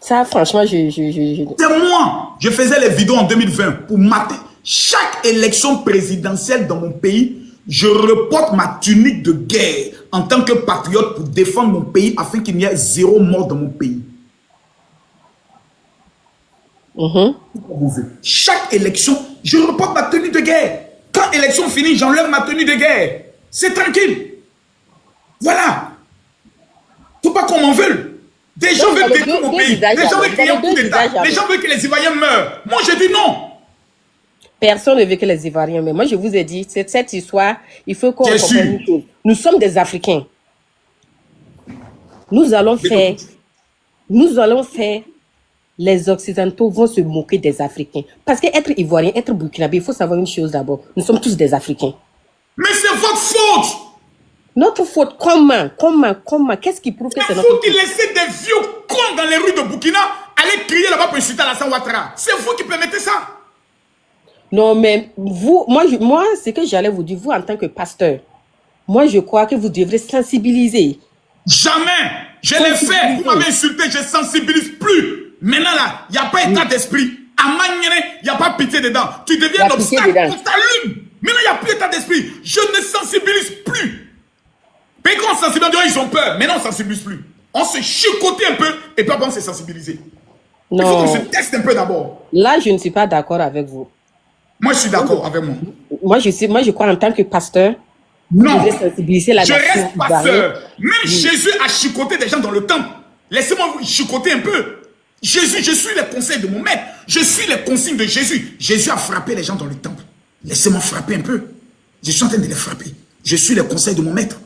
Ça, franchement, C'est moi. Je faisais les vidéos en 2020 pour mater. Chaque élection présidentielle dans mon pays, je reporte ma tunique de guerre en tant que patriote pour défendre mon pays afin qu'il n'y ait 0 mort dans mon pays. Chaque élection, je reporte ma tenue de guerre. Quand l'élection finit, j'enlève ma tenue de guerre. C'est tranquille. Voilà. Faut pas qu'on m'en veuille. Des gens veulent détruire mon pays. Les gens veulent créer un coup d'État. Les gens veulent que les Ivoiriens meurent. Moi, je dis non. Personne ne veut que les Ivoiriens meurent. Moi, je vous ai dit, cette histoire, il faut qu'on comprenne une chose. Nous sommes des Africains. Nous allons faire, les Occidentaux vont se moquer des Africains. Parce qu'être Ivoirien, être Burkinabé, il faut savoir une chose d'abord. Nous sommes tous des Africains. Mais c'est votre faute. Notre faute, comment? Qu'est-ce qui prouve que c'est notre faute? C'est vous qui laissez des vieux cons dans les rues de Burkina aller crier là-bas pour insulter Alassane Ouattara. C'est vous qui permettez ça. Non, mais vous, moi, ce que j'allais vous dire, vous en tant que pasteur, moi, je crois que vous devrez sensibiliser. Jamais. Je l'ai fait. Vous m'avez insulté, je ne sensibilise plus. Maintenant, là, il n'y a pas état d'esprit. À Magnere, il n'y a pas pitié dedans. Tu deviens un obstacle. On t'allume. Maintenant, il n'y a plus état d'esprit. Je ne sensibilise plus. Mais quand on sensibilise, ils ont peur. Maintenant, on ne sensibilise plus. On se chicote un peu et puis on se sensibiliser. Non. Il faut qu'on se teste un peu d'abord. Là, je ne suis pas d'accord avec vous. Moi, je suis d'accord avec moi. Moi, je crois en tant que pasteur, non, vous devez sensibiliser la je nation. reste pasteur. Même Jésus a chicoté des gens dans le temple. Laissez-moi vous chicoter un peu. Jésus, je suis les conseils de mon maître. Je suis les consignes de Jésus. Jésus a frappé les gens dans le temple. Laissez-moi frapper un peu. Je suis en train de les frapper. Je suis les conseils de mon maître.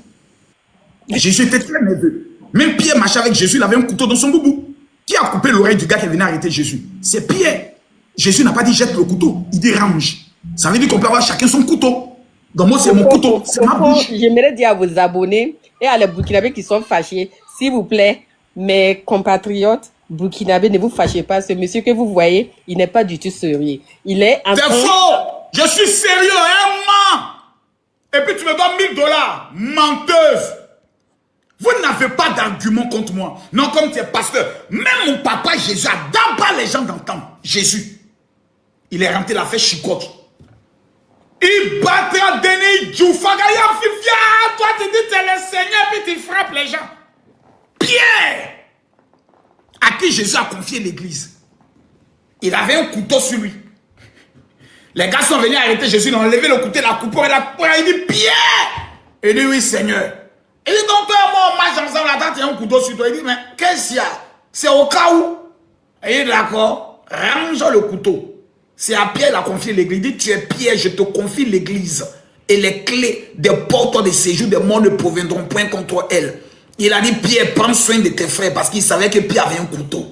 Jésus était très nerveux. Même Pierre marchait avec Jésus, il avait un couteau dans son boubou. Qui a coupé l'oreille du gars qui venait arrêter Jésus? C'est Pierre. Jésus n'a pas dit jette le couteau, il dit range. Ça veut dire qu'on peut avoir chacun son couteau. Donc moi, c'est mon couteau, c'est ma bouche. J'aimerais dire à vos abonnés et à les Burkinabés qui sont fâchés, s'il vous plaît, mes compatriotes Burkinabés, ne vous fâchez pas. Ce monsieur que vous voyez, il n'est pas du tout sérieux. Il est en train... C'est faux! Je suis sérieux, hein, Et puis tu me donnes $1000. Menteuse! Vous n'avez pas d'argument contre moi. Non, comme tu es pasteur. Même mon papa Jésus a d'abord les gens d'entendre. Jésus. Il est rentré, il a fait chicote. Il battra Denis Djoufagaya Fifia. Toi, tu dis que tu es le Seigneur, puis tu frappes les gens. Pierre, à qui Jésus a confié l'église. Il avait un couteau sur lui. Les gars sont venus arrêter Jésus, ils ont enlevé le couteau, la coupe, il dit Pierre. Il dit oui, Seigneur. Il dit donc, toi et moi, on marche ensemble, là, tu as un couteau sur toi. Il dit, mais qu'est-ce qu'il y a? C'est au cas où. Et il dit, d'accord, range le couteau. C'est à Pierre qu'il a confié l'église. Il dit, tu es Pierre, je te confie l'église. Et les clés des portes de séjour des morts ne proviendront point contre elle. Il a dit, Pierre, prends soin de tes frères, parce qu'il savait que Pierre avait un couteau.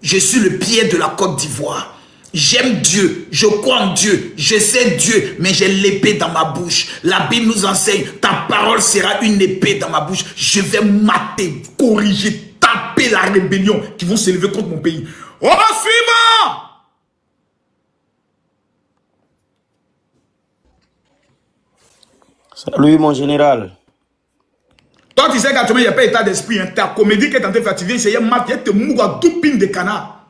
Je suis le Pierre de la Côte d'Ivoire. J'aime Dieu, je crois en Dieu, je sais Dieu, mais j'ai l'épée dans ma bouche. La Bible nous enseigne, ta parole sera une épée dans ma bouche. Je vais mater, corriger, taper la rébellion qui vont s'élever contre mon pays. Oh, suivant! Salut mon général. Toi tu sais qu'actuellement il n'y a pas état d'esprit. Hein. Ta comédie qui est en train de faire, tu viens essayer de mater, te mouga tout pin de canard.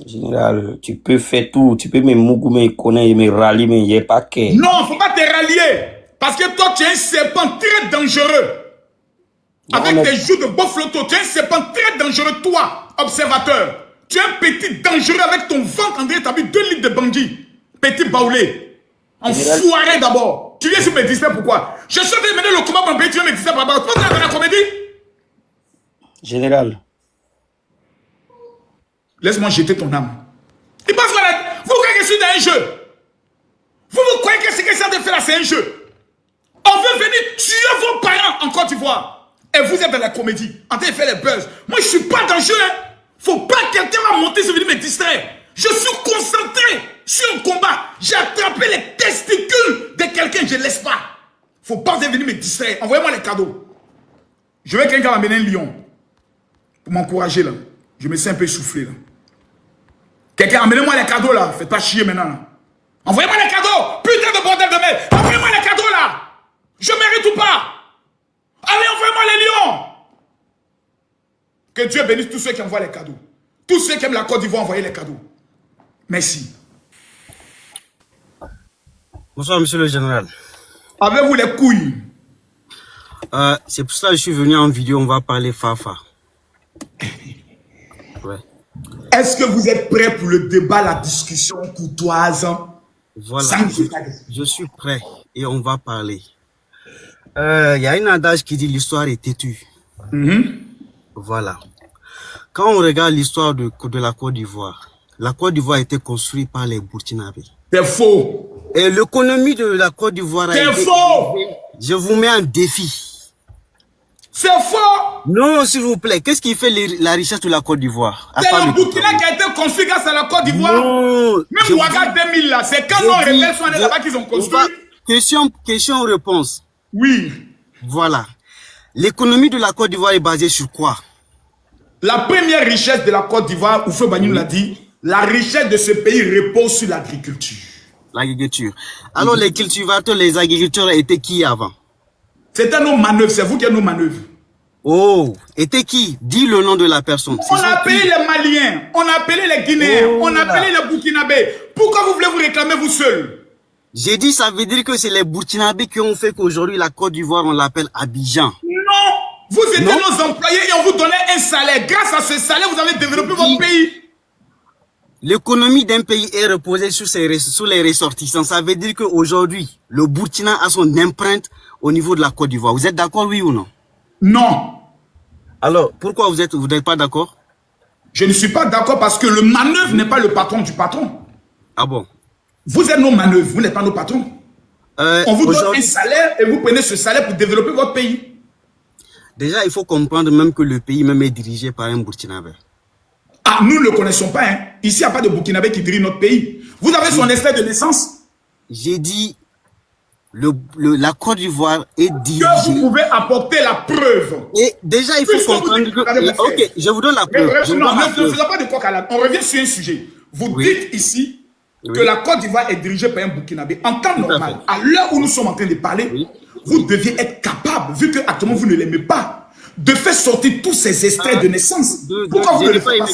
Général, tu peux faire tout, tu peux me mougou, me connaître, me rallier, mais il n'y a pas que... Non, il ne faut pas te rallier. Parce que toi, tu es un serpent très dangereux. Non, avec tes joues de beau flotto, tu es un serpent très dangereux, toi, observateur. Tu es un petit dangereux avec ton ventre, André, tu as bu 2 litres de bandit. Petit baoulé. Enfoiré d'abord. Tu viens sur me distraire, pourquoi? Je suis en train de mener le combat pour un pays, tu viens me distraire par rapport. Tu penses que la comédie? Général. Laisse-moi jeter ton âme. Il pense que vous croyez que je suis dans un jeu. Vous croyez que ce que ça de faire là, c'est un jeu. On veut venir tuer vos parents en Côte d'Ivoire. Et vous êtes dans la comédie, en train de faire les buzz. Moi, je ne suis pas dans le jeu. Hein. Faut pas que quelqu'un va monter sur venir me distraire. Je suis concentré sur un combat. J'ai attrapé les testicules de quelqu'un, je ne laisse pas. Faut pas venir me distraire. Envoyez-moi les cadeaux. Je veux que quelqu'un m'amène un lion. Pour m'encourager là. Je me sens un peu essoufflé là. Quelqu'un, amenez-moi les cadeaux là. Faites pas chier maintenant là. Envoyez-moi les cadeaux. Putain de bordel de merde. Envoyez-moi les cadeaux là. Je mérite ou pas. Allez, envoyez-moi les lions. Que Dieu bénisse tous ceux qui envoient les cadeaux. Tous ceux qui aiment la Côte d'Ivoire, envoyez les cadeaux. Merci. Bonsoir, monsieur le général. Avez-vous les couilles? C'est pour ça que je suis venu en vidéo. On va parler Fafa. Ouais. Est-ce que vous êtes prêts pour le débat, la discussion courtoise? Voilà, je suis prêt et on va parler. Il y a une adage qui dit l'histoire est têtue. Voilà. Quand on regarde l'histoire de la Côte d'Ivoire, la Côte d'Ivoire a été construite par les Burkinabés. C'est faux. Et l'économie de la Côte d'Ivoire a été... C'est faux. Je vous mets un défi. C'est faux. Non, s'il vous plaît. Qu'est-ce qui fait la richesse de la Côte d'Ivoire? C'est le Burkina qui a été construit grâce à la Côte d'Ivoire. Même Ouaga 2000 là, c'est quand nos rebelles sont allés là-bas qu'ils ont construit. Question-réponse. Oui. Voilà. L'économie de la Côte d'Ivoire est basée sur quoi? La première richesse de la Côte d'Ivoire, Oufé Bani nous l'a dit, la richesse de ce pays repose sur l'agriculture. L'agriculture. Alors les cultivateurs, les agriculteurs étaient qui avant? C'était nos manœuvres, c'est vous qui êtes nos manœuvres. Oh, était qui? Dis le nom de la personne. On a appelé les Maliens, on a appelé les Guinéens, on a appelé les Burkinabés. Pourquoi vous voulez vous réclamer vous seul? J'ai dit, ça veut dire que c'est les Burkinabés qui ont fait qu'aujourd'hui la Côte d'Ivoire, on l'appelle Abidjan. Non, vous étiez nos employés et on vous donnait un salaire. Grâce à ce salaire, vous avez développé votre pays. L'économie d'un pays est reposée sur les ressortissants. Ça veut dire qu'aujourd'hui, le Burkina a son empreinte au niveau de la Côte d'Ivoire. Vous êtes d'accord, oui ou non? Non. Alors, pourquoi vous n'êtes pas d'accord? Je ne suis pas d'accord parce que le manœuvre n'est pas le patron du patron. Ah bon? Vous êtes nos manœuvres, vous n'êtes pas nos patrons. On vous donne un salaire et vous prenez ce salaire pour développer votre pays. Déjà, il faut comprendre même que le pays même est dirigé par un Burkinabé. Ah, nous ne le connaissons pas. Hein. Ici, il n'y a pas de Burkinabé qui dirige notre pays. Vous avez son extrait de naissance? J'ai dit, la Côte d'Ivoire est dirigée. Que vous pouvez apporter la preuve. Et déjà, il faut comprendre que... Ok, je vous donne la preuve. Non, ne faisons pas de coq à l'âne. On revient sur un sujet. Vous dites ici que la Côte d'Ivoire est dirigée par un Burkinabé. En temps normal, à l'heure où nous sommes en train de parler, vous deviez être capable, vu que actuellement vous ne l'aimez pas, de faire sortir tous ces extraits de naissance. Pourquoi vous ne le faites pas?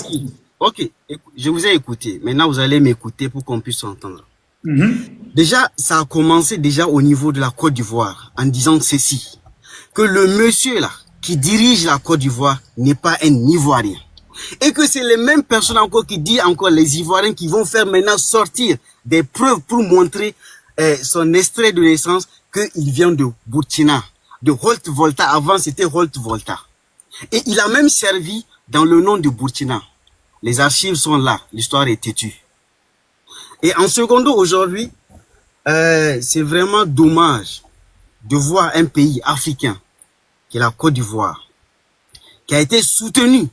Ok, je vous ai écouté. Maintenant, vous allez m'écouter pour qu'on puisse s'entendre. Déjà, ça a commencé déjà au niveau de la Côte d'Ivoire en disant ceci, que le monsieur là qui dirige la Côte d'Ivoire n'est pas un Ivoirien. Et que c'est les mêmes personnes encore qui disent encore les Ivoiriens qui vont faire maintenant sortir des preuves pour montrer son extrait de naissance qu'il vient de Burkina, de Holt-Volta. Avant c'était Holt-Volta. Et il a même servi dans le nom de Burkina. Les archives sont là, l'histoire est têtue. Et en secondo, aujourd'hui, c'est vraiment dommage de voir un pays africain, qui est la Côte d'Ivoire, qui a été soutenu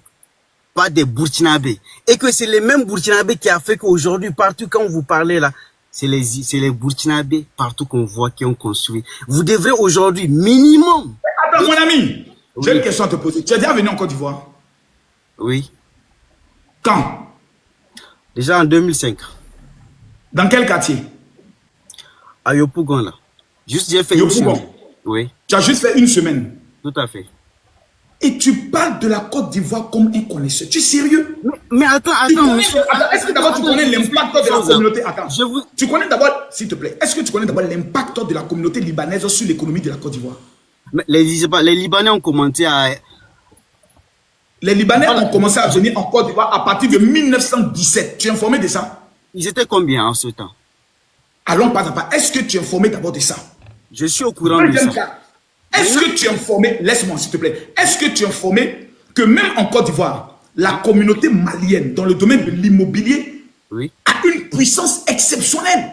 par des Burkinabés. Et que c'est les mêmes Burkinabés qui a fait qu'aujourd'hui, partout quand vous parlez là, c'est les Burkinabés partout qu'on voit qui ont construit. Vous devrez aujourd'hui, minimum... Attends, mon ami, j'ai une question à te poser. Tu es déjà venu en Côte d'Ivoire? Oui. Quand? Déjà en 2005. Dans quel quartier? À Yopougon, là. Juste, j'ai fait une semaine. Oui. Tu as juste fait une semaine? Tout à fait. Et tu parles de la Côte d'Ivoire comme un connaisseur. Tu es sérieux? Mais attends, monsieur. Est-ce que d'abord tu connais l'impact de la communauté? Attends. Tu connais d'abord, s'il te plaît, est-ce que tu connais d'abord l'impact de la communauté libanaise sur l'économie de la Côte d'Ivoire? Les Libanais ont commencé à... Les Libanais ont commencé à venir en Côte d'Ivoire à partir de 1917. Tu es informé de ça? Ils étaient combien en ce temps? Allons pas à pas. Est-ce que tu es informé d'abord de ça? Je suis au courant de ça. Est-ce que tu es informé, laisse-moi s'il te plaît, est-ce que tu es informé que même en Côte d'Ivoire, la communauté malienne dans le domaine de l'immobilier a une puissance exceptionnelle?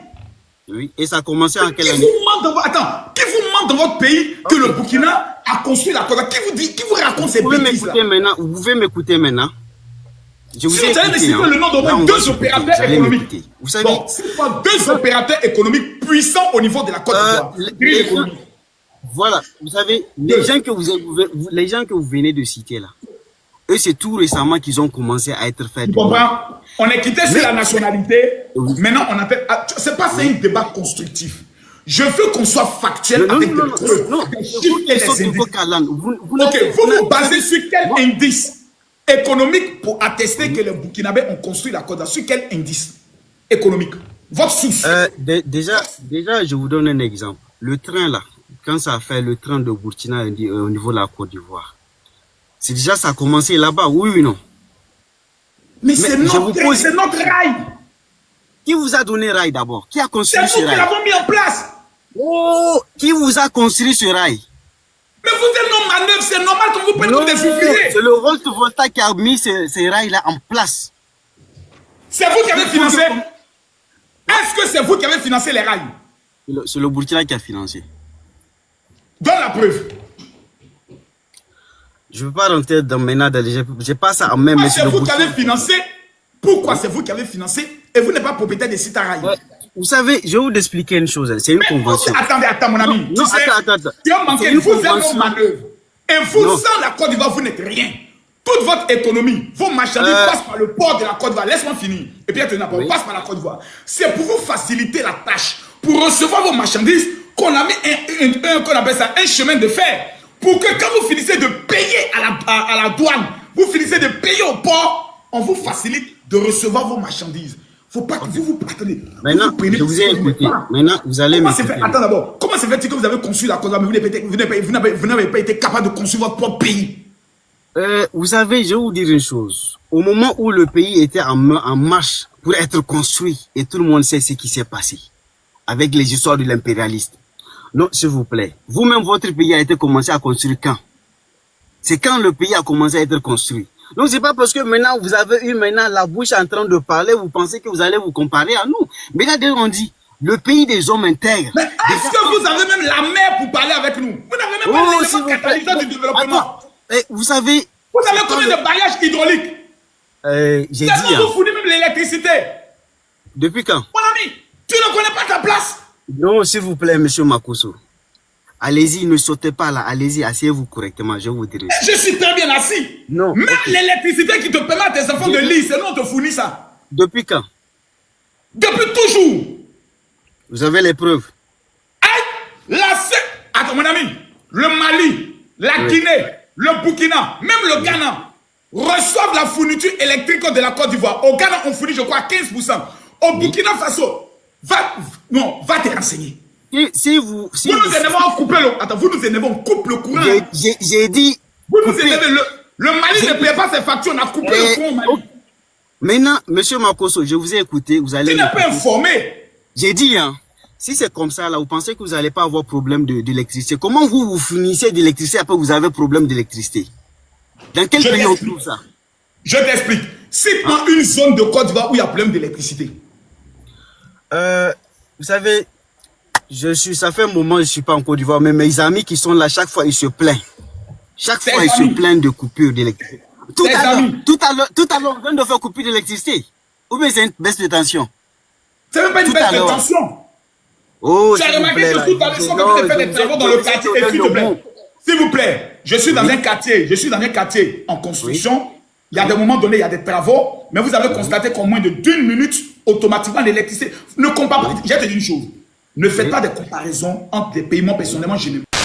Oui, et ça a commencé en quelle année? Qui vous ment dans votre pays que le Burkina a construit la Côte d'Ivoire? Qui vous raconte ces bêtises là? Vous pouvez m'écouter maintenant. Je vous ai écouté, cité le nom de deux opérateurs économiques. Vous savez, bon, c'est pas deux opérateurs économiques puissants au niveau de la Côte d'Ivoire. Voilà, vous savez, les gens que vous venez de citer là, eux c'est tout récemment qu'ils ont commencé à être faits. Tu comprends? On est quitté sur la nationalité. Maintenant on a fait. C'est pas un débat constructif. Je veux qu'on soit factuel avec des preuves. Non, vous vous basez sur quel indice économique pour attester que les Burkinabés ont construit la Côte d'Ivoire? Sur quel indice économique? Votre source? Déjà, je vous donne un exemple. Le train là, quand ça a fait le train de Burkina au niveau de la Côte d'Ivoire, c'est déjà ça a commencé là-bas, oui ou non? Mais c'est notre rail. Qui vous a donné rail d'abord? Qui a construit ce rail? C'est vous qui l'avons mis en place. Oh, qui vous a construit ce rail? Mais vous êtes nos manœuvres, c'est normal qu'on vous prenne comme des ouvriers. C'est le Holt-Volta qui a mis ces rails-là en place. C'est vous qui avez financé? Est-ce que c'est vous qui avez financé les rails? C'est le Burkina qui a financé. Donne la preuve. Je ne veux pas rentrer dans maintenant, j'ai pas ça en même. C'est vous qui avez financé. Pourquoi c'est vous qui avez financé et vous n'êtes pas propriétaire des sites à rails? Vous savez, je vais vous expliquer une chose. C'est une convention. Attends, mon ami. Non, attends. Tu as manqué une manœuvre. Et vous, sans la Côte d'Ivoire, vous n'êtes rien. Toute votre économie, vos marchandises passent par le port de la Côte d'Ivoire. Laisse-moi finir. Et puis, on passe par la Côte d'Ivoire. C'est pour vous faciliter la tâche. Pour recevoir vos marchandises, qu'on a mis qu'on appelle ça un chemin de fer. Pour que quand vous finissez de payer à la douane, vous finissez de payer au port, on vous facilite de recevoir vos marchandises. Faut pas que vous attendez. Maintenant, je vous ai écouté. Maintenant, vous allez m'écouter. Attends d'abord. Comment se fait-il que vous avez construit la Côte d'Ivoire, mais vous n'avez pas été capable de construire votre propre pays? Vous savez, je vais vous dire une chose. Au moment où le pays était en marche pour être construit, et tout le monde sait ce qui s'est passé avec les histoires de l'impérialiste. Non, s'il vous plaît. Vous-même, votre pays a été commencé à construire quand? C'est quand le pays a commencé à être construit. Donc, c'est pas parce que maintenant, vous avez eu maintenant la bouche en train de parler, vous pensez que vous allez vous comparer à nous. Mais là, on dit, le pays des hommes intègres. Mais est-ce que vous avez même la mer pour parler avec nous? Vous n'avez même pas l'élément catalyseur du développement. Vous savez... Vous avez combien de barrages hydrauliques? J'ai dit... Vous fournissez même l'électricité. Depuis quand? Mon ami, tu ne connais pas ta place. Non, s'il vous plaît, monsieur Makosso. Allez-y, ne sautez pas là. Allez-y, asseyez-vous correctement, je vous dirai. Je suis très bien assis. Non. Même l'électricité qui te permet à tes enfants de lire, c'est nous, on te fournit ça. Depuis quand? Depuis toujours. Vous avez les preuves? Attends, mon ami. Le Mali, la Guinée, le Burkina, même le Ghana reçoivent la fourniture électrique de la Côte d'Ivoire. Au Ghana, on fournit, je crois, 15%. Au Burkina Faso, va te renseigner. Si vous nous énervons, on coupe le... Attends, vous nous énervons, on coupe le courant. J'ai dit... Vous nous énervez, le Mali ne paye pas ses factures, on a coupé le courant au Mali. Maintenant, monsieur Makosso, je vous ai écouté, vous allez... Tu n'es pas informé. J'ai dit, hein, si c'est comme ça, là, vous pensez que vous n'allez pas avoir problème d'électricité. Comment vous finissez d'électricité après vous avez problème d'électricité? Dans quel pays on trouve ça? Je t'explique. Cite-moi une zone de Côte d'Ivoire où il y a problème d'électricité. Vous savez, ça fait un moment que je ne suis pas en Côte d'Ivoire, mais mes amis qui sont là, chaque fois, ils se plaignent. Chaque fois, ils se plaignent de coupure d'électricité. Tout à l'heure, on vient de faire coupure d'électricité. Ou bien c'est une baisse de tension? C'est même pas une baisse de tension. Oh, tu as remarqué que tout à l'heure, on fait des travaux dans le quartier. S'il te plaît, s'il vous plaît, je suis dans un quartier, en construction. Il y a des moments donnés, il y a des travaux, mais vous avez constaté qu'en moins de 1 minute, automatiquement, l'électricité ne compare pas. Je vais te dire une chose. Ne faites pas des comparaisons entre des pays. Moi, personnellement, je n'aime pas.